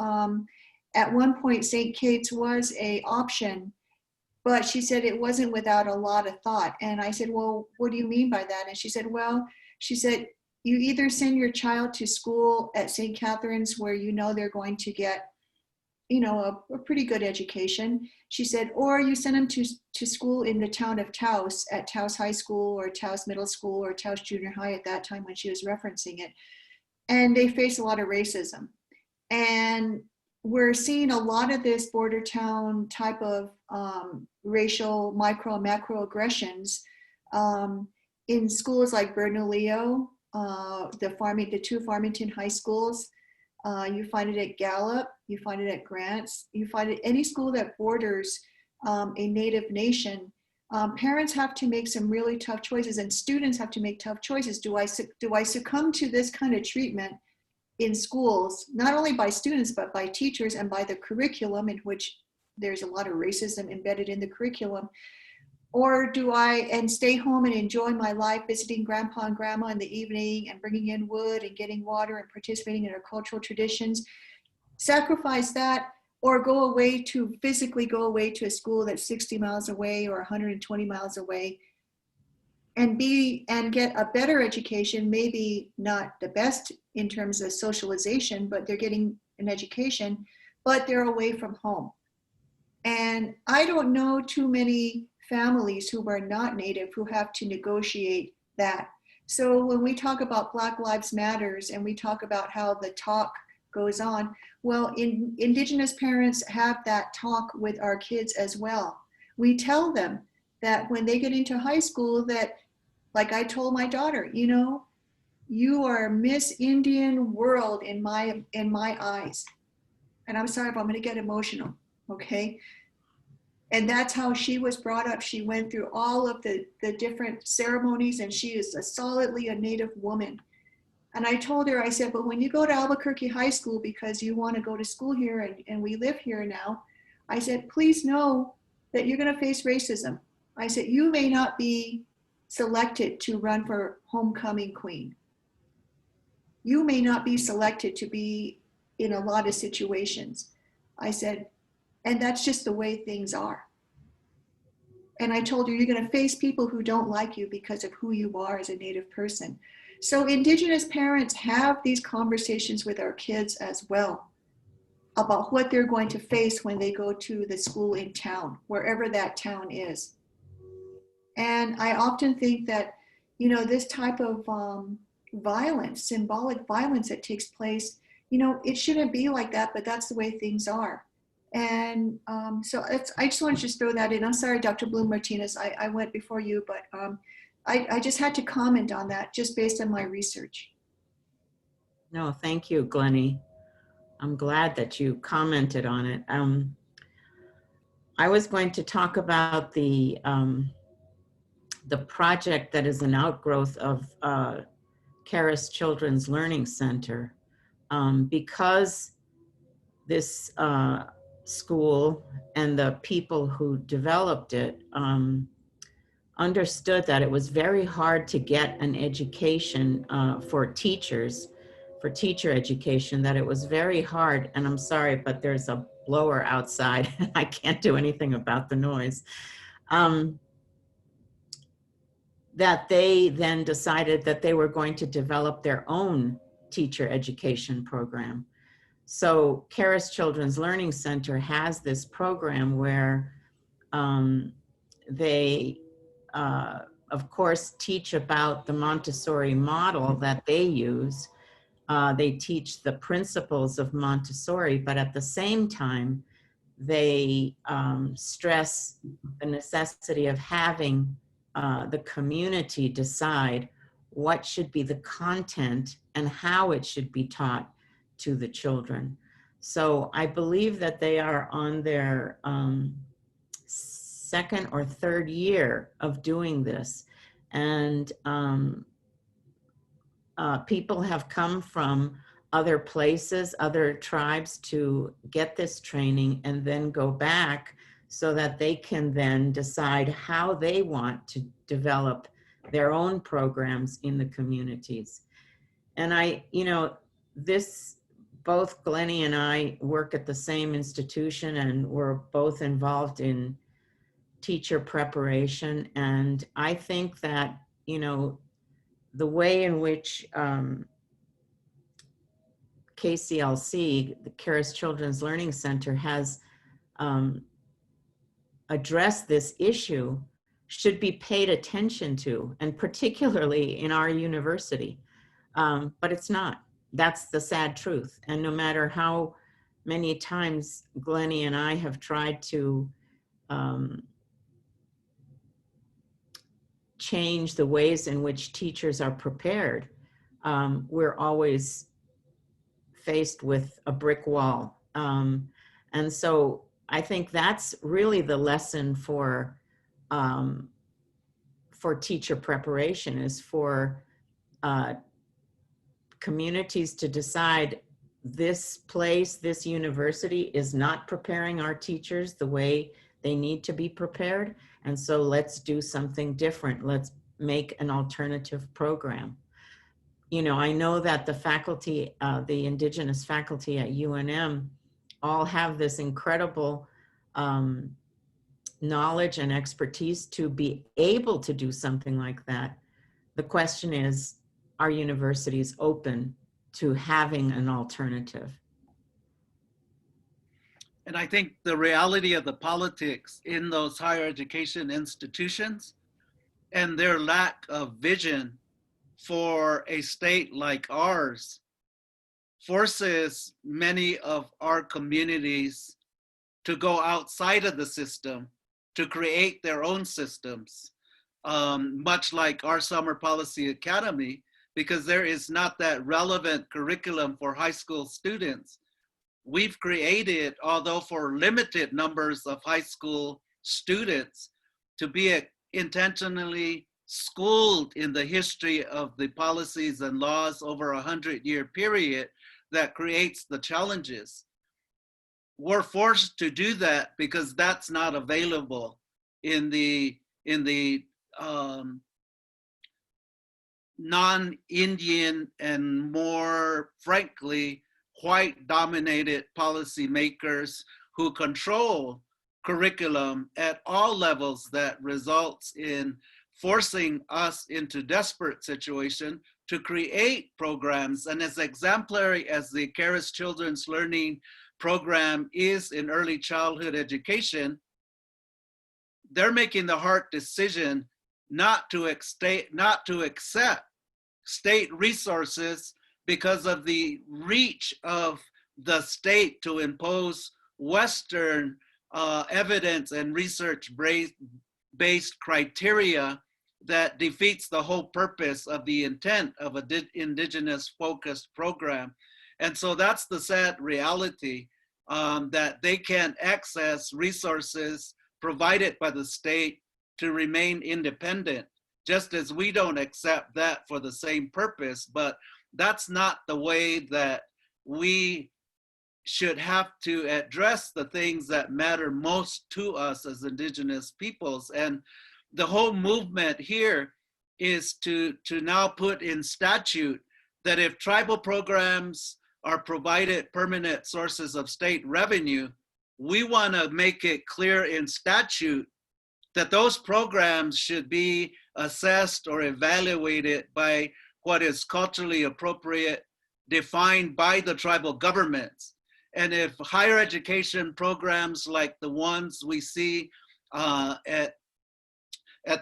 at one point St. Kate's was an option, but she said it wasn't without a lot of thought. And I said, well, what do you mean by that? And she said, well, she said, you either send your child to school at St. Catherine's where you know they're going to get you know, a pretty good education. She said, or you send them to school in the town of Taos, at Taos High School or Taos Middle School or Taos Junior High at that time when she was referencing it. And they face a lot of racism. And we're seeing a lot of this border town type of racial micro and macro aggressions in schools like Bernalillo, the two Farmington high schools. You find it at Gallup, you find it at Grants, you find it any school that borders a Native nation. Parents have to make some really tough choices, and students have to make tough choices. Do I succumb to this kind of treatment in schools, not only by students, but by teachers and by the curriculum, in which there's a lot of racism embedded in the curriculum? Or do I stay home and enjoy my life visiting grandpa and grandma in the evening and bringing in wood and getting water and participating in our cultural traditions, sacrifice that, or physically go away to a school that's 60 miles away or 120 miles away and get a better education, maybe not the best in terms of socialization, but they're getting an education, but they're away from home. And I don't know too many families who are not Native who have to negotiate that. So when we talk about Black Lives Matters and we talk about how the talk goes on, well, Indigenous parents have that talk with our kids as well. We tell them that when they get into high school that, like I told my daughter, you know, you are Miss Indian World in my eyes. And I'm sorry if I'm gonna get emotional, okay? And that's how she was brought up. She went through all of the different ceremonies, and she is solidly a Native woman. And I told her, I said, but when you go to Albuquerque High School because you want to go to school here and we live here now, I said, please know that you're going to face racism. I said, you may not be selected to run for homecoming queen. You may not be selected to be in a lot of situations. I said, and that's just the way things are. And I told her, you're going to face people who don't like you because of who you are as a Native person. So Indigenous parents have these conversations with our kids as well about what they're going to face when they go to the school in town, wherever that town is. And I often think that, you know, this type of violence, symbolic violence that takes place, you know, it shouldn't be like that, but that's the way things are. And so I just wanted to just throw that in. I'm sorry, Dr. Blum-Martinez, I went before you, but I just had to comment on that just based on my research. No, thank you, Glennie. I'm glad that you commented on it. I was going to talk about the project that is an outgrowth of Karis Children's Learning Center. Because this school and the people who developed it understood that it was very hard to get an education for teachers, for teacher education, that it was very hard. And I'm sorry, but there's a blower outside. I can't do anything about the noise. That they then decided that they were going to develop their own teacher education program. So Karis Children's Learning Center has this program where they, of course, teach about the Montessori model that they use. They teach the principles of Montessori, but at the same time, they stress the necessity of having the community decide what should be the content and how it should be taught to the children. So I believe that they are on their second or third year of doing this. And people have come from other places, other tribes to get this training and then go back so that they can then decide how they want to develop their own programs in the communities. And both Glennie and I work at the same institution, and we're both involved in teacher preparation. And I think that, the way in which KCLC, the Karis Children's Learning Center, has addressed this issue should be paid attention to, and particularly in our university. But it's not. That's the sad truth. And no matter how many times Glennie and I have tried to change the ways in which teachers are prepared, we're always faced with a brick wall. And so I think that's really the lesson for teacher preparation, is for communities to decide this place, this university is not preparing our teachers the way they need to be prepared. And so let's do something different. Let's make an alternative program. You know, I know that the faculty, the Indigenous faculty at UNM all have this incredible knowledge and expertise to be able to do something like that. The question is, are universities open to having an alternative? And I think the reality of the politics in those higher education institutions and their lack of vision for a state like ours forces many of our communities to go outside of the system to create their own systems, much like our Summer Policy Academy, because there is not that relevant curriculum for high school students. We've created, although for limited numbers of high school students, to be intentionally schooled in the history of the policies and laws over a 100-year period that creates the challenges. We're forced to do that because that's not available in the non-Indian and more frankly white-dominated policymakers who control curriculum at all levels, that results in forcing us into desperate situation to create programs. And as exemplary as the Karis Children's Learning Program is in early childhood education, they're making the hard decision not to accept state resources because of the reach of the state to impose Western evidence and research-based criteria that defeats the whole purpose of the intent of an Indigenous-focused program. And so that's the sad reality, that they can't access resources provided by the state to remain independent, just as we don't accept that for the same purpose. But that's not the way that we should have to address the things that matter most to us as Indigenous peoples. And the whole movement here is to now put in statute that if tribal programs are provided permanent sources of state revenue, we want to make it clear in statute that those programs should be assessed or evaluated by what is culturally appropriate, defined by the tribal governments. And if higher education programs like the ones we see at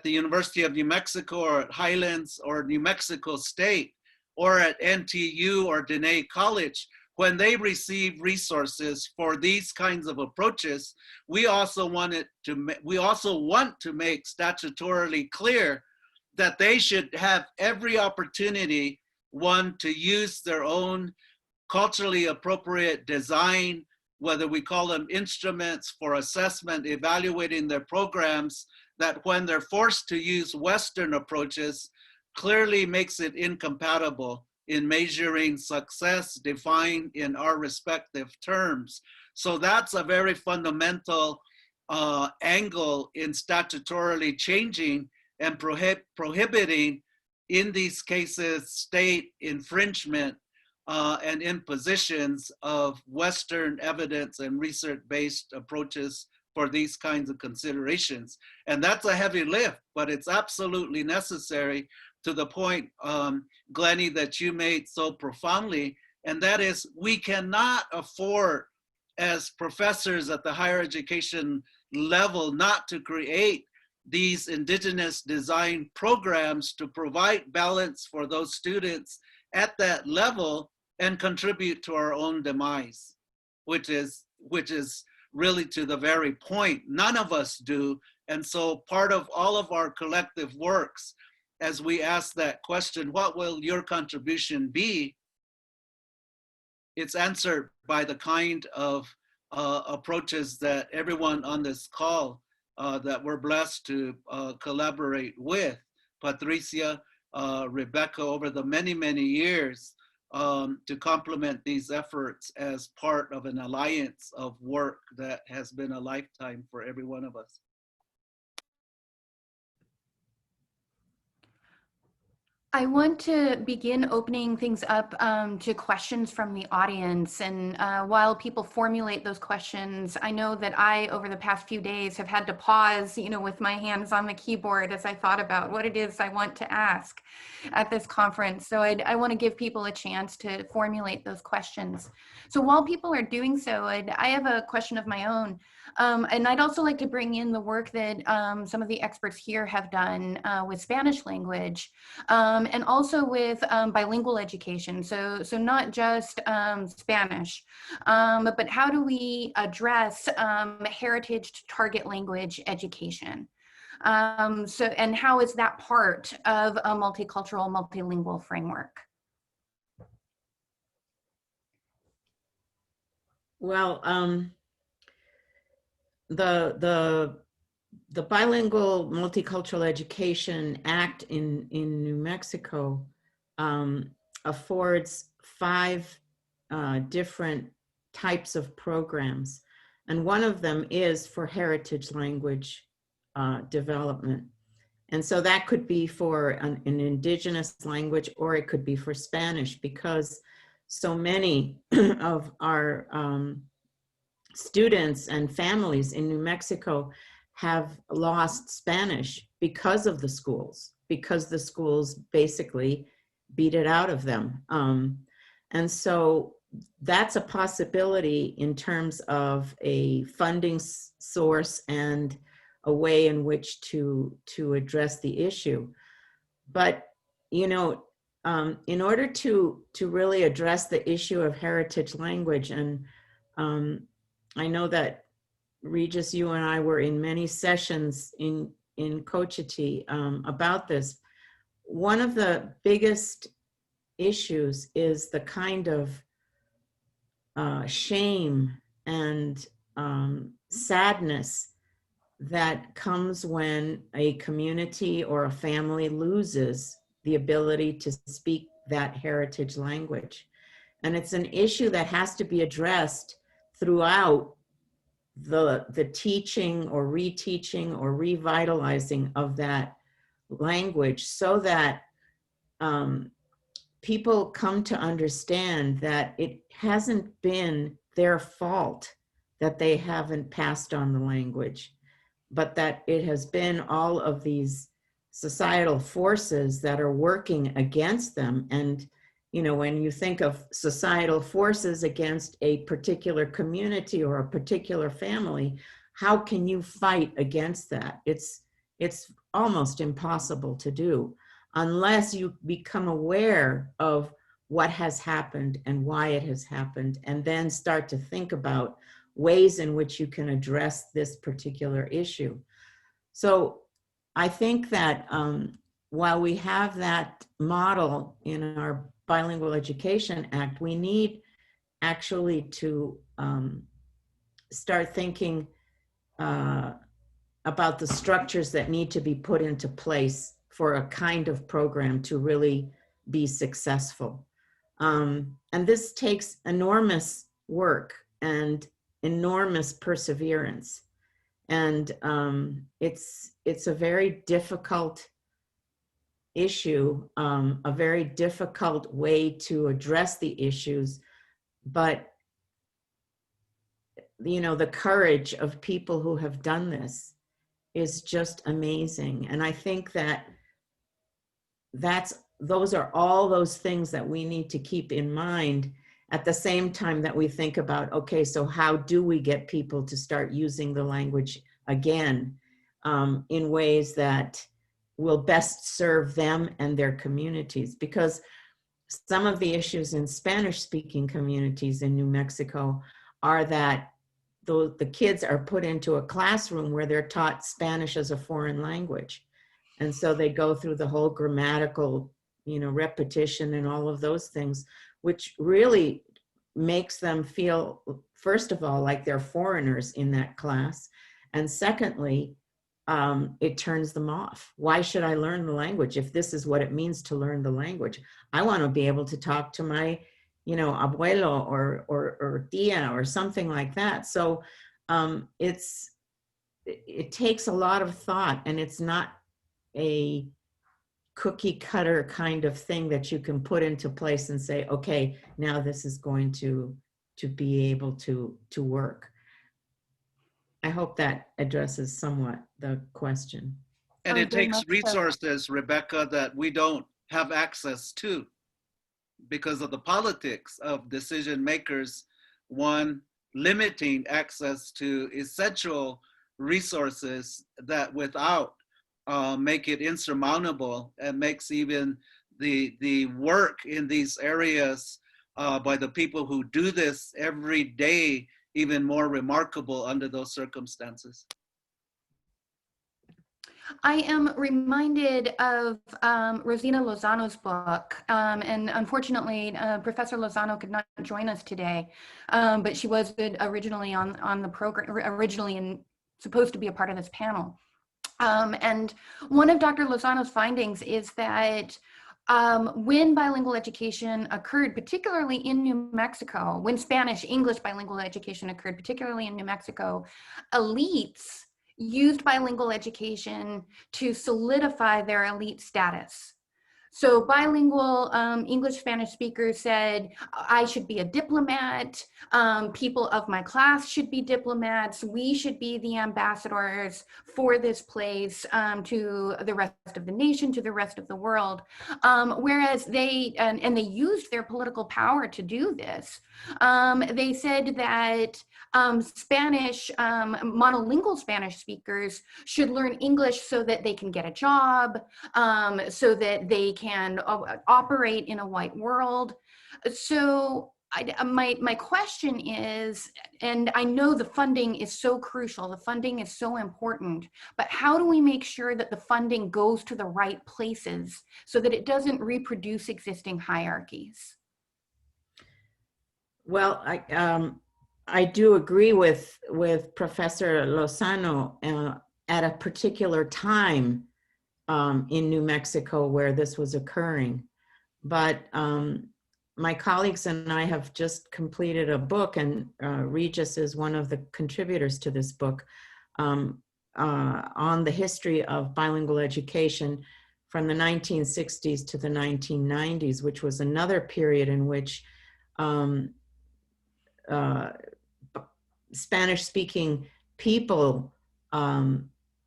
the University of New Mexico or at Highlands or New Mexico State or at NTU or Diné College, when they receive resources for these kinds of approaches, we also want to make statutorily clear that they should have every opportunity, one, to use their own culturally appropriate design, whether we call them instruments for assessment, evaluating their programs, that when they're forced to use Western approaches, clearly makes it incompatible in measuring success defined in our respective terms. So that's a very fundamental angle in statutorily changing and prohibiting, in these cases, state infringement and impositions of Western evidence and research-based approaches for these kinds of considerations. And that's a heavy lift, but it's absolutely necessary, to the point, Glennie, that you made so profoundly, and that is we cannot afford as professors at the higher education level not to create these indigenous design programs to provide balance for those students at that level and contribute to our own demise, which is really to the very point. None of us do. And so part of all of our collective works, as we ask that question, what will your contribution be? It's answered by the kind of approaches that everyone on this call that we're blessed to collaborate with. Patricia, Rebecca, over the many, many years, to complement these efforts as part of an alliance of work that has been a lifetime for every one of us. I want to begin opening things up to questions from the audience. And while people formulate those questions, I know that I, over the past few days, have had to pause, with my hands on the keyboard as I thought about what it is I want to ask at this conference. So I want to give people a chance to formulate those questions. So while people are doing so, I have a question of my own. And I'd also like to bring in the work that some of the experts here have done with Spanish language. And also with bilingual education. So not just Spanish, but how do we address heritage target language education? And how is that part of a multicultural, multilingual framework? Well, the Bilingual Multicultural Education Act in New Mexico affords 5 different types of programs. And one of them is for heritage language development. And so that could be for an indigenous language, or it could be for Spanish, because so many of our students and families in New Mexico have lost Spanish because of the schools, because the schools basically beat it out of them. And so that's a possibility in terms of a funding source and a way in which to address the issue. But, in order to really address the issue of heritage language, and I know that Regis, you and I were in many sessions in Cochiti about this. One of the biggest issues is the kind of shame and sadness that comes when a community or a family loses the ability to speak that heritage language. And it's an issue that has to be addressed throughout the teaching or reteaching or revitalizing of that language, so that people come to understand that it hasn't been their fault that they haven't passed on the language, but that it has been all of these societal forces that are working against them. And when you think of societal forces against a particular community or a particular family, how can you fight against that? It's almost impossible to do unless you become aware of what has happened and why it has happened, and then start to think about ways in which you can address this particular issue. So I think that while we have that model in our Bilingual Education Act, we need actually to start thinking about the structures that need to be put into place for a kind of program to really be successful. And this takes enormous work and enormous perseverance. And it's a very difficult issue, a very difficult way to address the issues, but the courage of people who have done this is just amazing. And I think that those are all those things that we need to keep in mind at the same time that we think about, okay, so how do we get people to start using the language again in ways that will best serve them and their communities? Because some of the issues in Spanish-speaking communities in New Mexico are that the kids are put into a classroom where they're taught Spanish as a foreign language. And so they go through the whole grammatical, repetition and all of those things, which really makes them feel, first of all, like they're foreigners in that class. And secondly, it turns them off. Why should I learn the language if this is what it means to learn the language? I want to be able to talk to my, abuelo or tia or something like that. So it takes a lot of thought, and it's not a cookie cutter kind of thing that you can put into place and say, okay, now this is going to be able to work. I hope that addresses somewhat the question. And Oh, it very takes much so. resources, Rebecca, that we don't have access to because of the politics of decision makers, one, limiting access to essential resources that without make it insurmountable and makes even the work in these areas by the people who do this every day even more remarkable under those circumstances. I am reminded of Rosina Lozano's book, and unfortunately, Professor Lozano could not join us today, but she was originally on the program, and supposed to be a part of this panel. And one of Dr. Lozano's findings is that when bilingual education occurred, particularly in New Mexico, when Spanish-English bilingual education occurred, particularly in New Mexico, elites used bilingual education to solidify their elite status. So bilingual English-Spanish speakers said, I should be a diplomat, people of my class should be diplomats, we should be the ambassadors for this place to the rest of the nation, to the rest of the world. Whereas they used their political power to do this. They said that Spanish, monolingual Spanish speakers should learn English so that they can get a job, so that they can operate in a white world. So my question is, and I know the funding is so crucial, the funding is so important, but how do we make sure that the funding goes to the right places so that it doesn't reproduce existing hierarchies? Well, I do agree with Professor Lozano at a particular time in New Mexico where this was occurring. But my colleagues and I have just completed a book, and Regis is one of the contributors to this book, on the history of bilingual education from the 1960s to the 1990s, which was another period in which Spanish-speaking people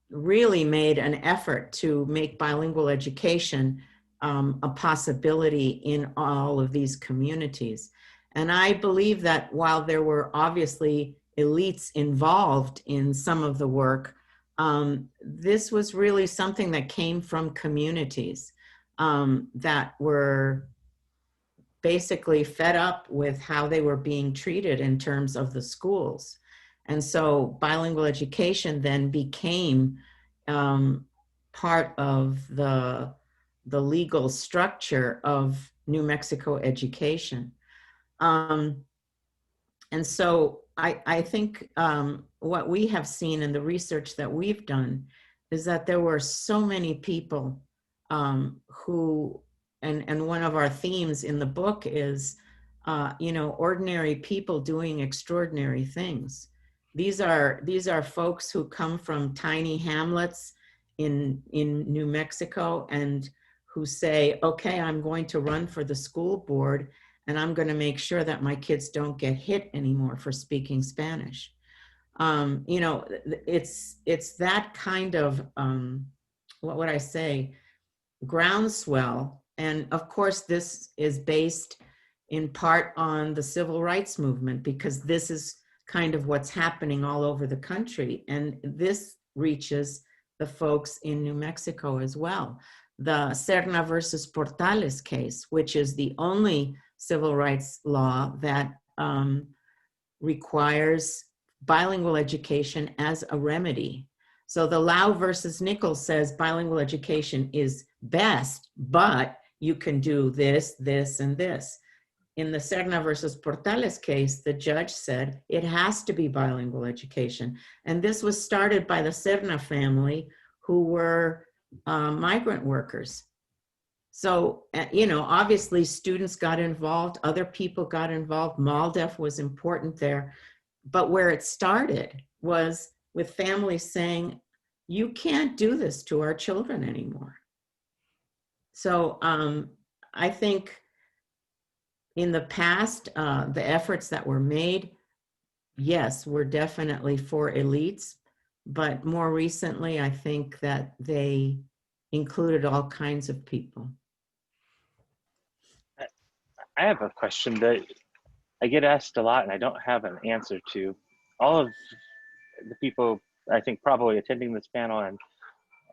really made an effort to make bilingual education a possibility in all of these communities. And I believe that while there were obviously elites involved in some of the work, this was really something that came from communities that were basically fed up with how they were being treated in terms of the schools. And so bilingual education then became part of the legal structure of New Mexico education. And so I think what we have seen in the research that we've done is that there were so many people who, and one of our themes in the book is, ordinary people doing extraordinary things. These are folks who come from tiny hamlets in New Mexico and who say, okay, I'm going to run for the school board and I'm going to make sure that my kids don't get hit anymore for speaking Spanish. It's that kind of, what would I say, groundswell. And of course, this is based in part on the civil rights movement, because this is kind of what's happening all over the country. And this reaches the folks in New Mexico as well. The Serna versus Portales case, which is the only civil rights law that requires bilingual education as a remedy. So the Lau versus Nichols says bilingual education is best, but you can do this, this, and this. In the Serna versus Portales case, the judge said it has to be bilingual education. And this was started by the Serna family, who were migrant workers. So, you know, obviously students got involved, other people got involved. MALDEF was important there. But where it started was with families saying, you can't do this to our children anymore. So I think in the past, the efforts that were made, yes, were definitely for elites. But more recently, I think that they included all kinds of people. I have a question that I get asked a lot and I don't have an answer to. All of the people, I think, probably attending this panel, and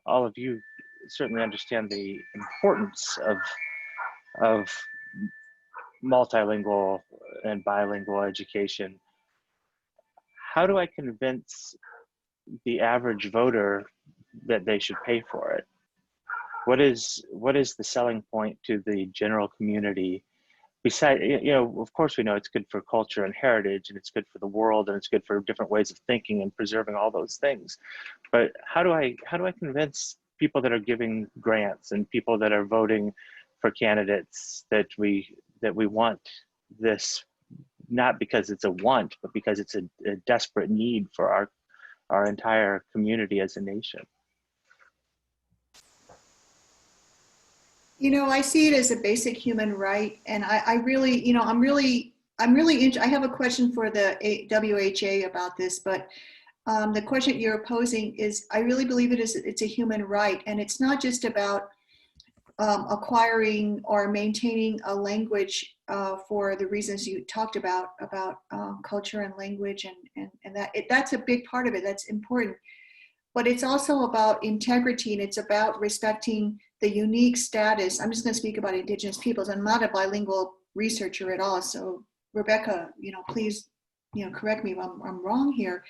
all of you certainly understand the importance of multilingual and bilingual education. How do I convince the average voter that they should pay for it? What is the selling point to the general community? Besides, you know, of course we know it's good for culture and heritage, and it's good for the world, and it's good for different ways of thinking and preserving all those things. But how do I convince people that are giving grants and people that are voting for candidates that we want this, not because it's a want, but because it's a desperate need for our entire community as a nation? You know, I see it as a basic human right, and I really, you know, I have a question for the WHA about this, but the question you're posing is, I really believe it's a human right, and it's not just about acquiring or maintaining a language for the reasons you talked about culture and language, and that's a big part of it. That's important. But it's also about integrity, and it's about respecting the unique status. I'm just going to speak about Indigenous peoples. I'm not a bilingual researcher at all, so Rebecca, you know, please, you know, correct me if I'm wrong here.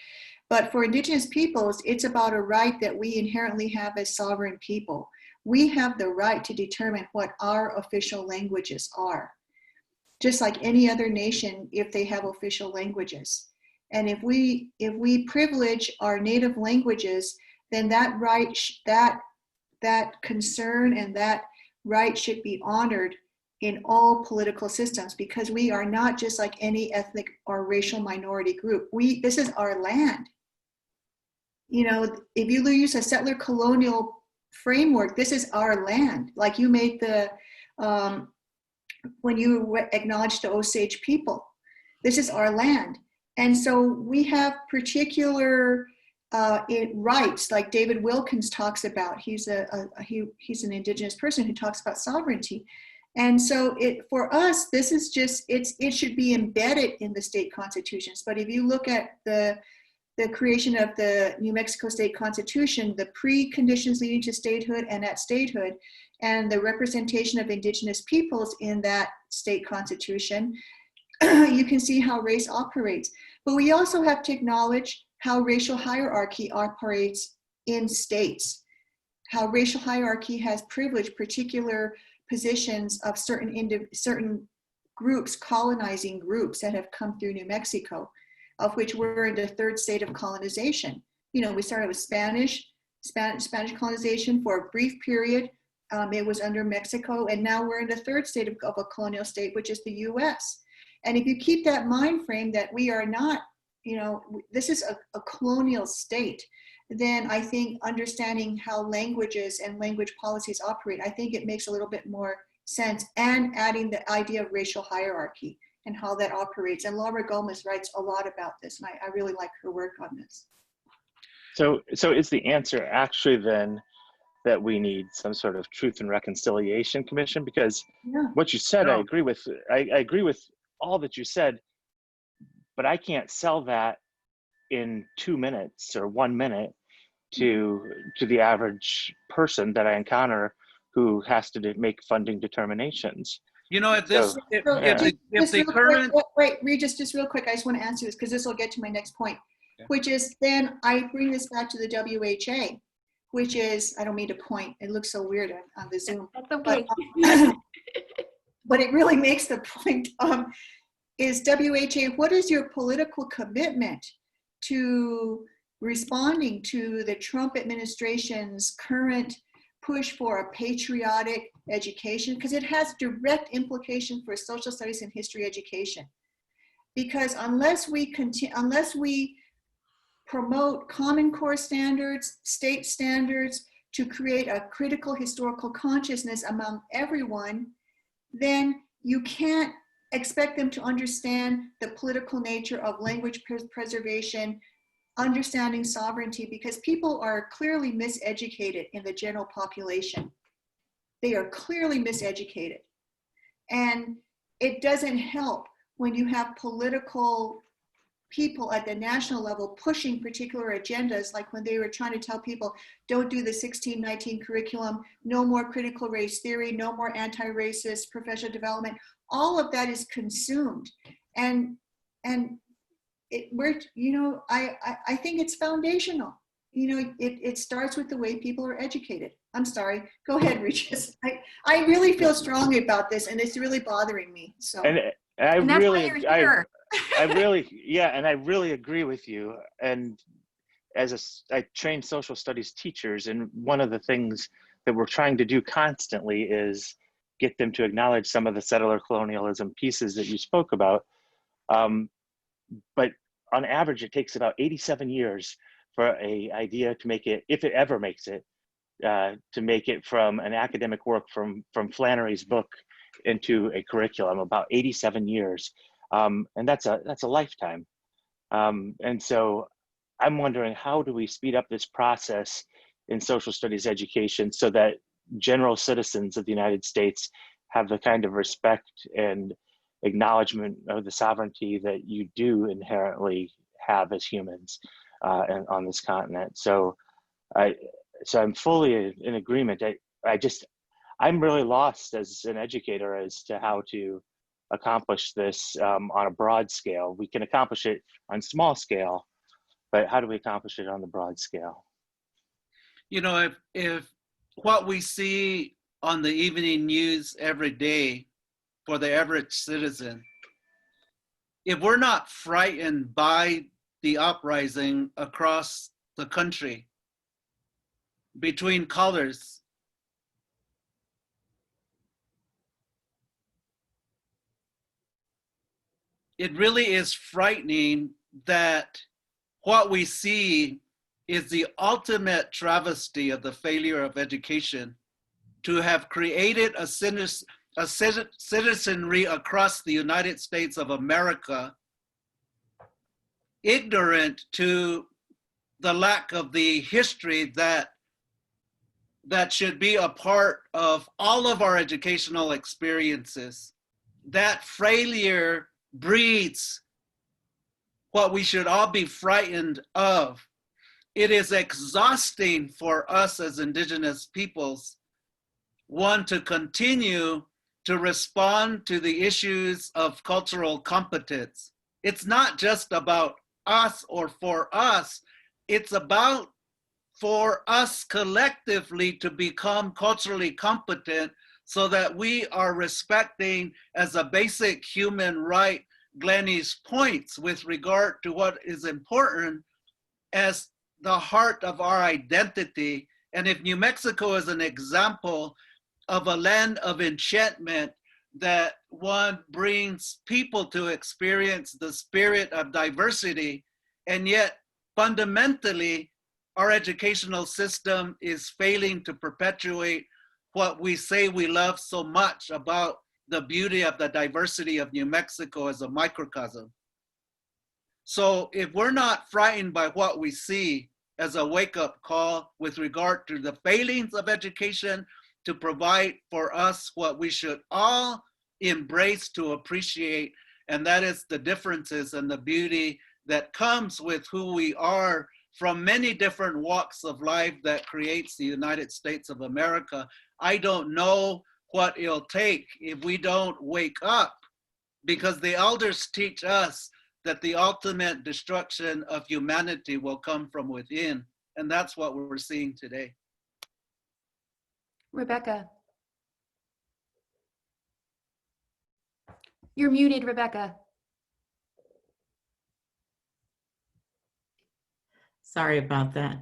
But for Indigenous peoples, it's about a right that we inherently have as sovereign people. We have the right to determine what our official languages are, just like any other nation if they have official languages. And if we privilege our native languages, then that right, that concern and that right should be honored in all political systems, because we are not just like any ethnic or racial minority group. This is our land. You know, if you use a settler colonial framework, this is our land. Like you made the, when you acknowledged the Osage people, this is our land. And so we have particular rights, like David Wilkins talks about. He's he's an Indigenous person who talks about sovereignty. And so for us, this is just, it should be embedded in the state constitutions. But if you look at the creation of the New Mexico State Constitution, the preconditions leading to statehood and at statehood, and the representation of Indigenous peoples in that state constitution, you can see how race operates. But we also have to acknowledge how racial hierarchy operates in states, how racial hierarchy has privileged particular positions of certain groups, colonizing groups that have come through New Mexico, of which we're in the third state of colonization. You know, we started with Spanish colonization for a brief period. It was under Mexico, and now we're in the third state of a colonial state, which is the US. And if you keep that mind frame that we are not, you know, this is a colonial state, then I think understanding how languages and language policies operate, I think it makes a little bit more sense, and adding the idea of racial hierarchy and how that operates. And Laura Gomez writes a lot about this, and I really like her work on this. So is the answer actually then that we need some sort of Truth and Reconciliation Commission, because Yeah. what you said, I No. agree with. I agree with all that you said, but I can't sell that in 2 minutes or 1 minute to the average person that I encounter who has to make funding determinations. You know, if So, this, if, So yeah. if the real current, quick, wait, Regis, just real quick, I just want to answer this because this will get to my next point, which is then I bring this back to the WHA, which is, I don't mean to point, it looks so weird on the Zoom, That's okay. but it really makes the point, is WHA, what is your political commitment to responding to the Trump administration's current push for a patriotic education? Because it has direct implication for social studies and history education. Because unless we promote Common Core standards, state standards to create a critical historical consciousness among everyone, then you can't expect them to understand the political nature of language preservation, understanding sovereignty, because people are clearly miseducated in the general population. They are clearly miseducated. And it doesn't help when you have political people at the national level pushing particular agendas, like when they were trying to tell people, don't do the 1619 curriculum, no more critical race theory, no more anti-racist professional development. All of that is consumed. And we're, you know, I think it's foundational. You know, it starts with the way people are educated. I'm sorry, go ahead, Regis. I really feel strongly about this and it's really bothering me, so. And I And that's why really, you're here. I really, yeah, and I really agree with you. And I train social studies teachers, and one of the things that we're trying to do constantly is get them to acknowledge some of the settler colonialism pieces that you spoke about. But on average, it takes about 87 years for an idea to make it, if it ever makes it, to make it from an academic work from Flannery's book into a curriculum, about 87 years. And that's a lifetime. And so I'm wondering, how do we speed up this process in social studies education so that general citizens of the United States have the kind of respect and acknowledgement of the sovereignty that you do inherently have as humans and on this continent. So I'm fully in agreement. I'm really lost as an educator as to how to accomplish this on a broad scale. We can accomplish it on small scale, but how do we accomplish it on the broad scale? you know, if what we see on the evening news every day for the average citizen, if we're not frightened by the uprising across the country between colors, it really is frightening that what we see is the ultimate travesty of the failure of education to have created a citizenry across the United States of America ignorant to the lack of the history that should be a part of all of our educational experiences. That failure breeds what we should all be frightened of. It is exhausting for us as Indigenous peoples, one, to continue to respond to the issues of cultural competence. It's not just about us or for us, it's about for us collectively to become culturally competent so that we are respecting as a basic human right Glennie's points with regard to what is important as the heart of our identity. And if New Mexico is an example of a land of enchantment that one brings people to experience the spirit of diversity, and yet fundamentally our educational system is failing to perpetuate what we say we love so much about the beauty of the diversity of New Mexico as a microcosm. So if we're not frightened by what we see, as a wake-up call with regard to the failings of education to provide for us what we should all embrace to appreciate, and that is the differences and the beauty that comes with who we are from many different walks of life that creates the United States of America. I don't know what it'll take if we don't wake up, because the elders teach us that the ultimate destruction of humanity will come from within. And that's what we're seeing today. Rebecca. You're muted, Rebecca. Sorry about that.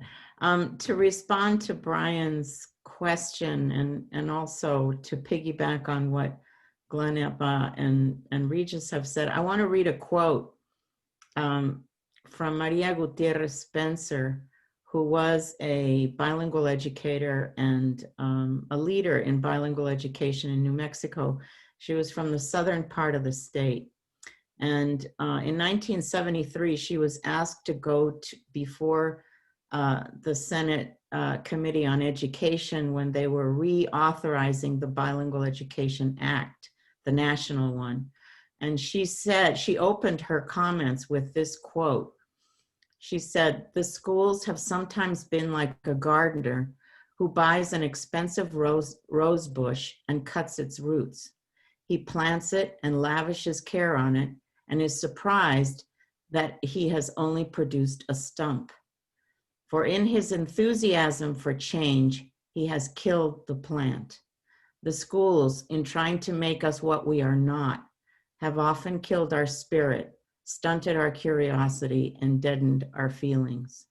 To respond to Brian's question and also to piggyback on what Glennaba and Regis have said, I want to read a quote from Maria Gutierrez Spencer, who was a bilingual educator and a leader in bilingual education in New Mexico. She was from the southern part of the state. And in 1973, she was asked to go before the Senate Committee on Education when they were reauthorizing the Bilingual Education Act, the national one. And she said, she opened her comments with this quote. She said, "The schools have sometimes been like a gardener who buys an expensive rose bush and cuts its roots. He plants it and lavishes care on it and is surprised that he has only produced a stump. For in his enthusiasm for change, he has killed the plant. The schools, in trying to make us what we are not, have often killed our spirit, stunted our curiosity, and deadened our feelings."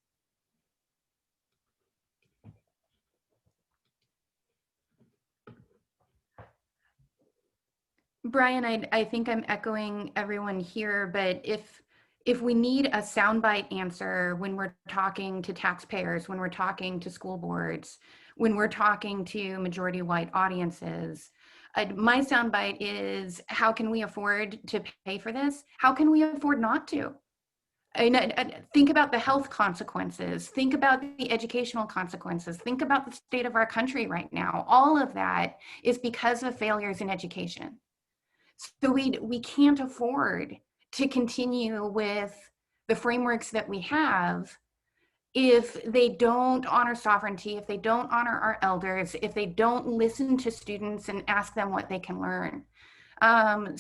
Brian, I think I'm echoing everyone here, but if we need a soundbite answer when we're talking to taxpayers, when we're talking to school boards, when we're talking to majority white audiences, my soundbite is, how can we afford to pay for this? How can we afford not to? Think about the health consequences. Think about the educational consequences. Think about the state of our country right now. All of that is because of failures in education. So we can't afford to continue with the frameworks that we have if they don't honor sovereignty, if they don't honor our elders, if they don't listen to students and ask them what they can learn. And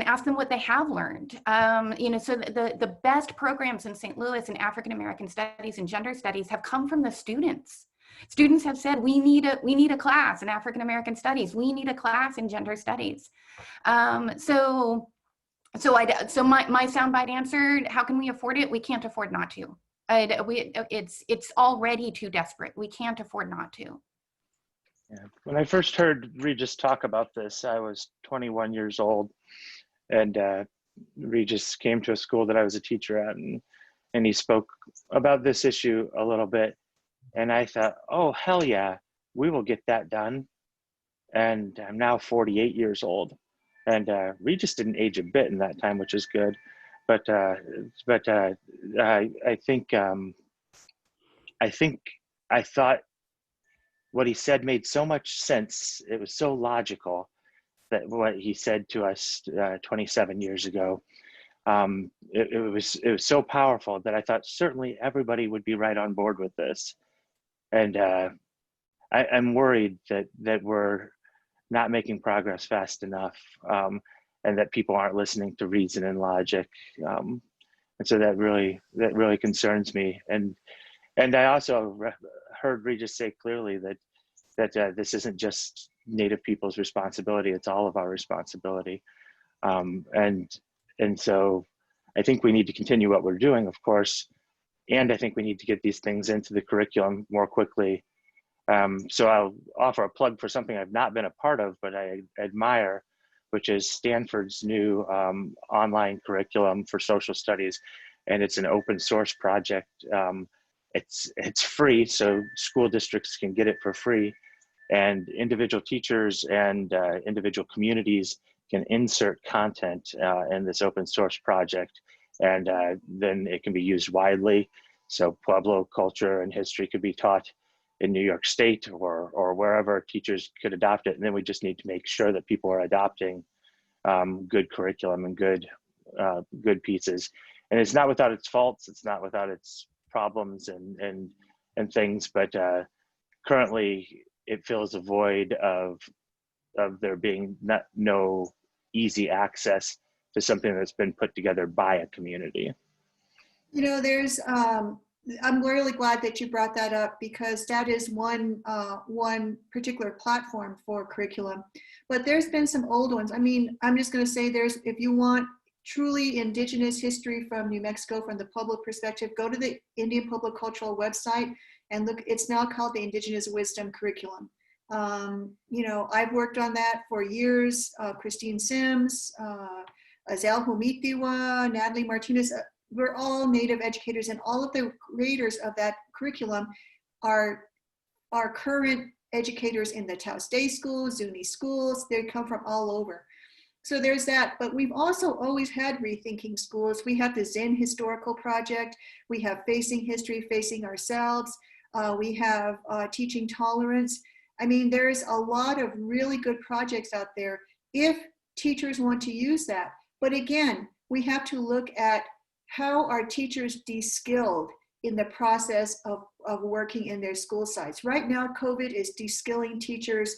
ask them what they have learned. So the best programs in St. Louis in African American studies and gender studies have come from the students. Students have said, we need a class in African American studies. We need a class in gender studies. So my soundbite answer, how can we afford it? We can't afford not to. It's already too desperate. We can't afford not to. Yeah. When I first heard Regis talk about this, I was 21 years old, and Regis came to a school that I was a teacher at, and he spoke about this issue a little bit. And I thought, oh, hell yeah, we will get that done. And I'm now 48 years old. And Regis didn't age a bit in that time, which is good. But I thought what he said made so much sense. It was so logical, that what he said to us 27 years ago, it was so powerful that I thought certainly everybody would be right on board with this. And I'm worried that we're not making progress fast enough, and that people aren't listening to reason and logic. And so that really concerns me. And I also heard Regis say clearly that this isn't just Native people's responsibility; it's all of our responsibility. And so I think we need to continue what we're doing, of course, and I think we need to get these things into the curriculum more quickly. So I'll offer a plug for something I've not been a part of, but I admire, which is Stanford's new online curriculum for social studies, and it's an open source project. It's free, so school districts can get it for free, and individual teachers and individual communities can insert content in this open source project, and then it can be used widely. So Pueblo culture and history could be taught in New York State or wherever teachers could adopt it. And then we just need to make sure that people are adopting good curriculum and good pieces. And it's not without its faults, it's not without its problems and things, but currently it fills a void of there being no easy access to something that's been put together by a community. You know, there's, I'm really glad that you brought that up, because that is one particular platform for curriculum. But there's been some old ones. I mean, I'm just going to say if you want truly Indigenous history from New Mexico, from the public perspective, go to the Indian Public Cultural website and look. It's now called the Indigenous Wisdom Curriculum. You know, I've worked on that for years. Christine Sims, Azel Humitiwa, Natalie Martinez, we're all Native educators, and all of the creators of that curriculum are current educators in the Taos Day schools, Zuni schools. They come from all over. So there's that, but we've also always had Rethinking Schools. We have the Zen Historical Project. We have Facing History, Facing Ourselves. We have Teaching Tolerance. I mean, there's a lot of really good projects out there if teachers want to use that. But again, we have to look at how are teachers de-skilled in the process of working in their school sites. Right now, COVID is de-skilling teachers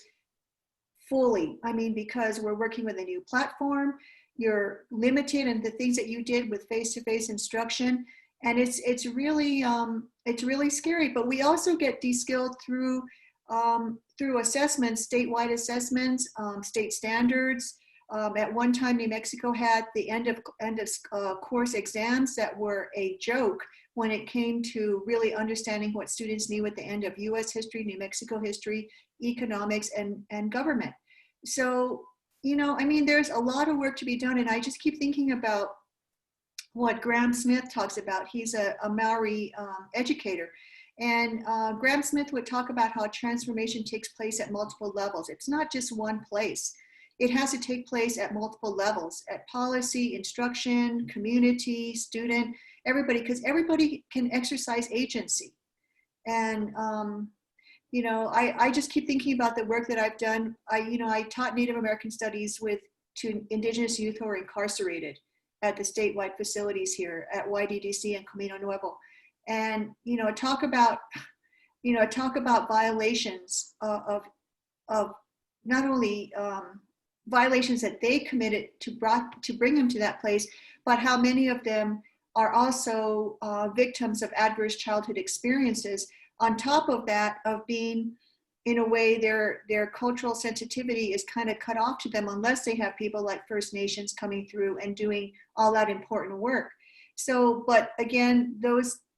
fully. I mean, because we're working with a new platform, you're limited in the things that you did with face-to-face instruction. And it's really scary, but we also get de-skilled through assessments, statewide assessments, state standards. At one time, New Mexico had the end of course exams that were a joke when it came to really understanding what students knew at the end of US history, New Mexico history, economics, and government. So, you know, I mean, there's a lot of work to be done, and I just keep thinking about what Graham Smith talks about. He's a Maori educator. And Graham Smith would talk about how transformation takes place at multiple levels. It's not just one place. It has to take place at multiple levels, at policy, instruction, community, student, everybody, because everybody can exercise agency. And, you know, I just keep thinking about the work that I've done. I taught Native American studies to Indigenous youth who are incarcerated at the statewide facilities here at YDDC and Camino Nuevo. And, you know, talk about violations of not only violations that they committed to bring them to that place, but how many of them are also victims of adverse childhood experiences. On top of that, of being, in a way, their cultural sensitivity is kind of cut off to them unless they have people like First Nations coming through and doing all that important work. So, but again,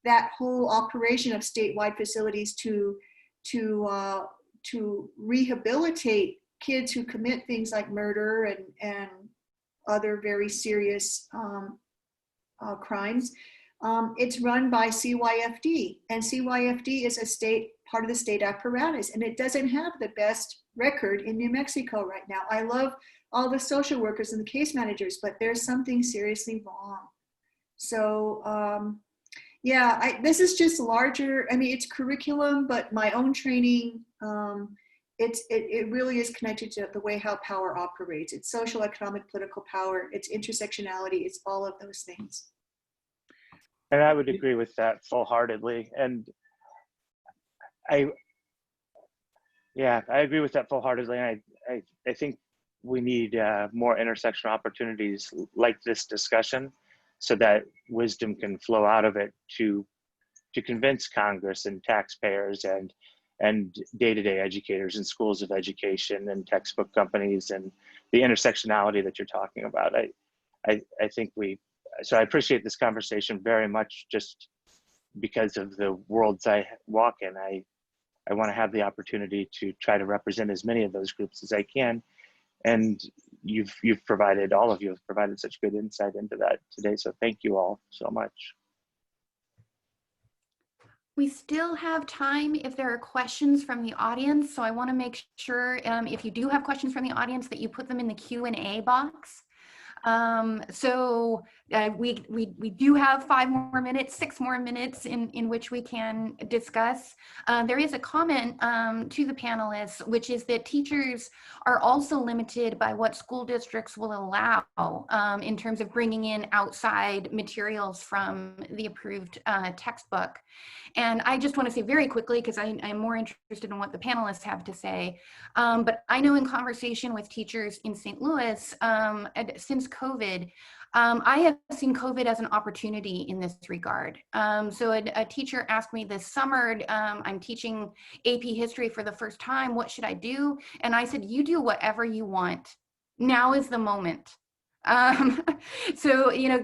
that whole operation of statewide facilities to rehabilitate kids who commit things like murder and other very serious crimes, it's run by CYFD, and CYFD is part of the state apparatus, and it doesn't have the best record in New Mexico right now. I love all the social workers and the case managers, but there's something seriously wrong. So yeah, this is just larger. I mean, it's curriculum, but my own training, it really is connected to the way how power operates. It's social, economic, political power. It's intersectionality. It's all of those things. And I would agree with that full-heartedly. And I agree with that full-heartedly. And I think we need more intersectional opportunities like this discussion, so that wisdom can flow out of it to convince Congress and taxpayers and day-to-day educators and schools of education and textbook companies and the intersectionality that you're talking about. I think so I appreciate this conversation very much, just because of the worlds I walk in. I want to have the opportunity to try to represent as many of those groups as I can. And all of you have provided such good insight into that today. So thank you all so much. We still have time if there are questions from the audience. So I want to make sure if you do have questions from the audience that you put them in the Q&A box. So we do have 5 more minutes, 6 more minutes in which we can discuss. There is a comment to the panelists, which is that teachers are also limited by what school districts will allow in terms of bringing in outside materials from the approved textbook. And I just want to say very quickly, because I'm more interested in what the panelists have to say, but I know in conversation with teachers in St. Louis, since COVID, I have seen COVID as an opportunity in this regard. So a teacher asked me this summer, I'm teaching AP history for the first time, what should I do? And I said, you do whatever you want. Now is the moment. So, you know,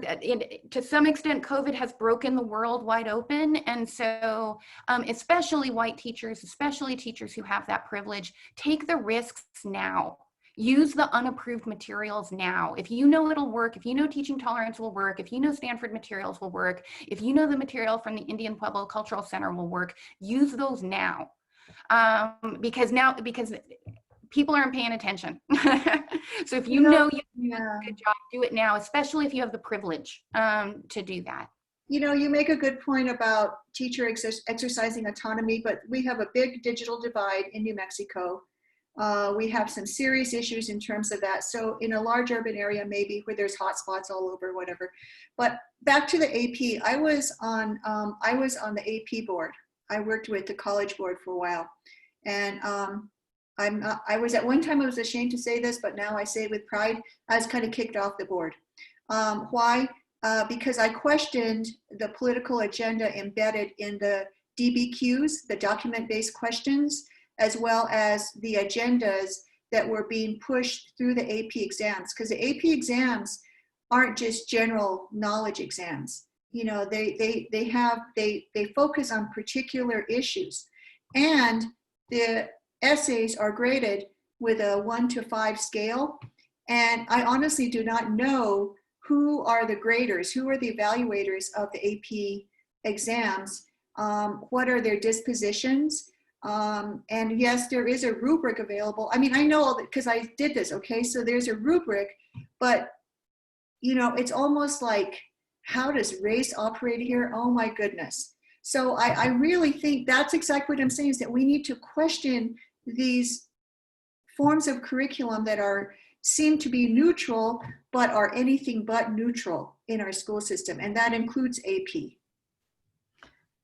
to some extent, COVID has broken the world wide open. And so, especially white teachers, especially teachers who have that privilege, take the risks now. Use the unapproved materials now. If you know it'll work, if you know teaching tolerance will work, if you know Stanford materials will work, if you know the material from the Indian Pueblo Cultural Center will work, use those now. Because people aren't paying attention. So if you know you do a good job, do it now, especially if you have the privilege to do that. You know, you make a good point about teacher exercising autonomy, but we have a big digital divide in New Mexico. We have some serious issues in terms of that. So in a large urban area, maybe where there's hotspots all over, whatever. But back to the AP, I was on the AP board. I worked with the college board for a while, and I was at one time, I was ashamed to say this, but now I say it with pride, I was kind of kicked off the board. Why? Because I questioned the political agenda embedded in the DBQs, the document-based questions, as well as the agendas that were being pushed through the AP exams. Because the AP exams aren't just general knowledge exams. You know, they focus on particular issues. And the essays are graded with a 1 to 5 scale. And I honestly do not know who are the graders, who are the evaluators of the AP exams, what are their dispositions. And yes, there is a rubric available. I mean, I know all that because I did this, okay? So there's a rubric, but you know, it's almost like, how does race operate here? Oh my goodness. So I really think that's exactly what I'm saying, is that we need to question these forms of curriculum that seem to be neutral, but are anything but neutral in our school system. And that includes AP.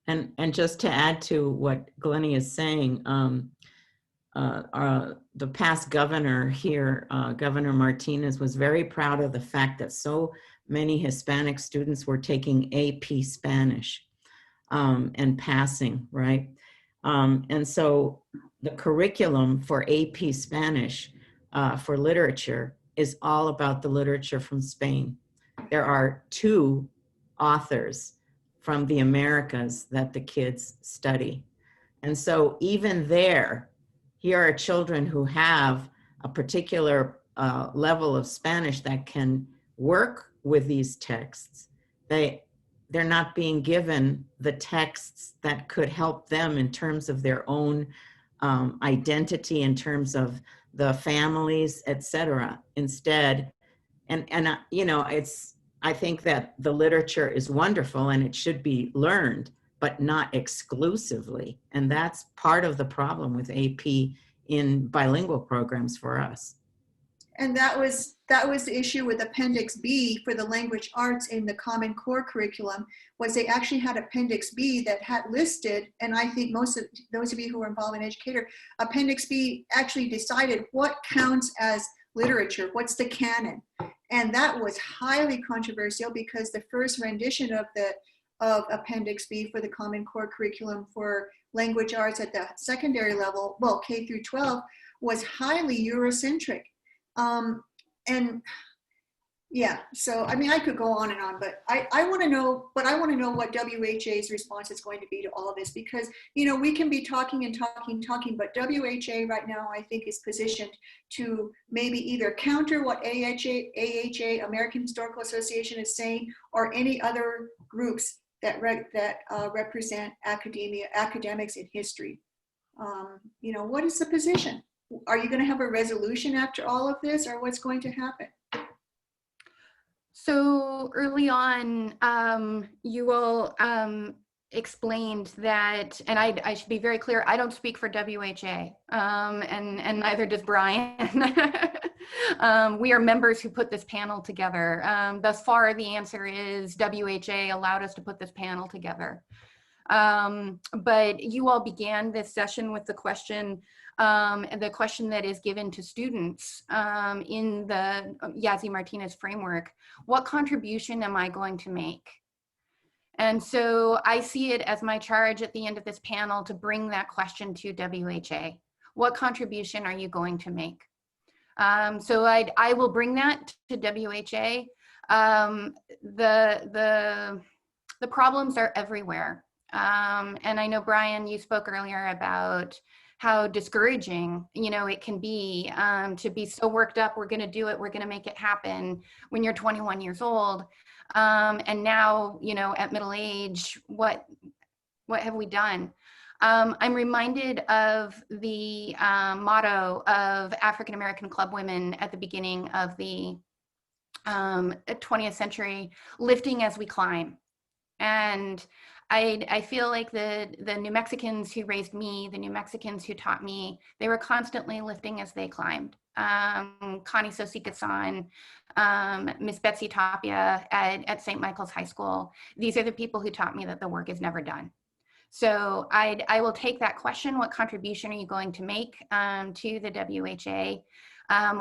And just to add to what Glennie is saying, the past governor here, Governor Martinez, was very proud of the fact that so many Hispanic students were taking AP Spanish and passing, right? And so the curriculum for AP Spanish for literature is all about the literature from Spain. There are 2 authors from the Americas that the kids study. And so even there, here are children who have a particular level of Spanish that can work with these texts. They're not being given the texts that could help them in terms of their own identity, in terms of the families, etc. Instead, and you know, I think that the literature is wonderful and it should be learned, but not exclusively. And that's part of the problem with AP in bilingual programs for us. And that was the issue with Appendix B for the language arts in the Common Core curriculum, was they actually had Appendix B that had listed, and I think most of those of you who are involved in educator, Appendix B actually decided what counts as literature, what's the canon. And that was highly controversial because the first rendition of Appendix B for the Common Core curriculum for language arts at the secondary level, well, K through 12, was highly Eurocentric. And yeah, so I mean, I could go on and on, but I want to know what WHA's response is going to be to all of this, because, you know, we can be talking and talking, but WHA right now, I think, is positioned to maybe either counter what AHA, American Historical Association, is saying, or any other groups that represent academics in history. You know, what is the position? Are you going to have a resolution after all of this, or what's going to happen? So early on, you all explained that, and I should be very clear, I don't speak for WHA, and neither does Brian. We are members who put this panel together. Thus far, the answer is WHA allowed us to put this panel together. But you all began this session with the question that is given to students in the Yazzie Martinez framework: what contribution am I going to make? And so I see it as my charge at the end of this panel to bring that question to WHA. What contribution are you going to make? So I will bring that to WHA. The problems are everywhere. And I know, Brian, you spoke earlier about how discouraging, it can be to be so worked up, we're going to do it, we're going to make it happen when you're 21 years old. And now, at middle age, what have we done? I'm reminded of the motto of African American club women at the beginning of the 20th century, lifting as we climb. And I feel like the New Mexicans who raised me, the New Mexicans who taught me, they were constantly lifting as they climbed. Connie Sosika-san, Miss Betsy Tapia at St. Michael's High School. These are the people who taught me that the work is never done. So I will take that question: what contribution are you going to make to the WHA?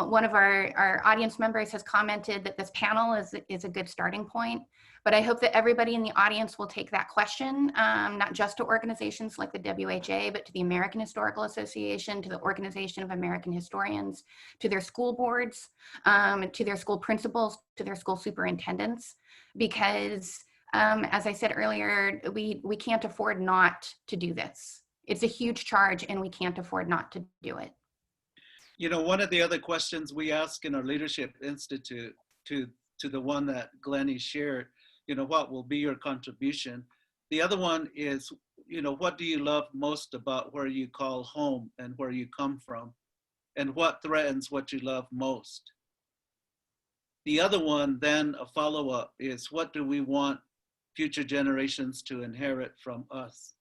One of our audience members has commented that this panel is a good starting point, but I hope that everybody in the audience will take that question, not just to organizations like the WHA, but to the American Historical Association, to the Organization of American Historians, to their school boards, to their school principals, to their school superintendents, because as I said earlier, we can't afford not to do this. It's a huge charge and we can't afford not to do it. One of the other questions we ask in our Leadership Institute to the one that Glennie shared, what will be your contribution? The other one is, what do you love most about where you call home and where you come from? And what threatens what you love most? The other one, then a follow-up, is what do we want future generations to inherit from us?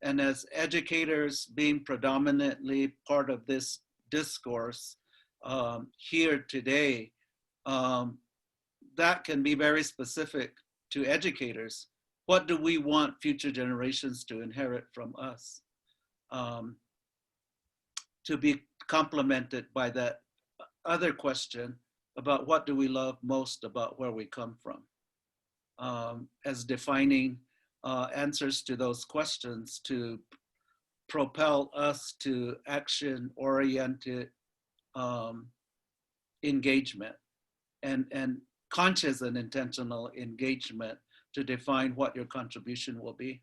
And as educators, being predominantly part of this discourse here today, that can be very specific to educators. What do we want future generations to inherit from us? To be complemented by that other question about what do we love most about where we come from, as defining answers to those questions to propel us to action-oriented engagement and conscious and intentional engagement to define what your contribution will be.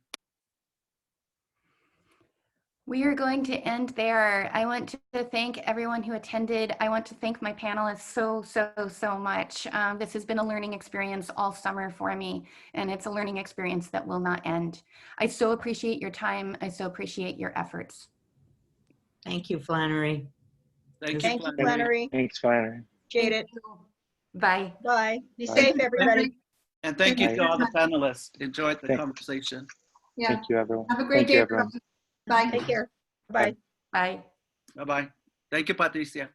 We are going to end there. I want to thank everyone who attended. I want to thank my panelists so much. This has been a learning experience all summer for me, and it's a learning experience that will not end. I so appreciate your time. I so appreciate your efforts. Thank you, Flannery. Thank Thank you, Flannery. Thanks, Flannery. Appreciate it. Bye. Bye. Be Bye. safe, everybody. And thank you Bye. to all the panelists. Enjoyed the Thank- conversation. Yeah. Thank you, everyone. Have a great Thank day, you, everyone. everyone. Bye. Take care. Bye. Bye. Bye-bye. Thank you, Patricia.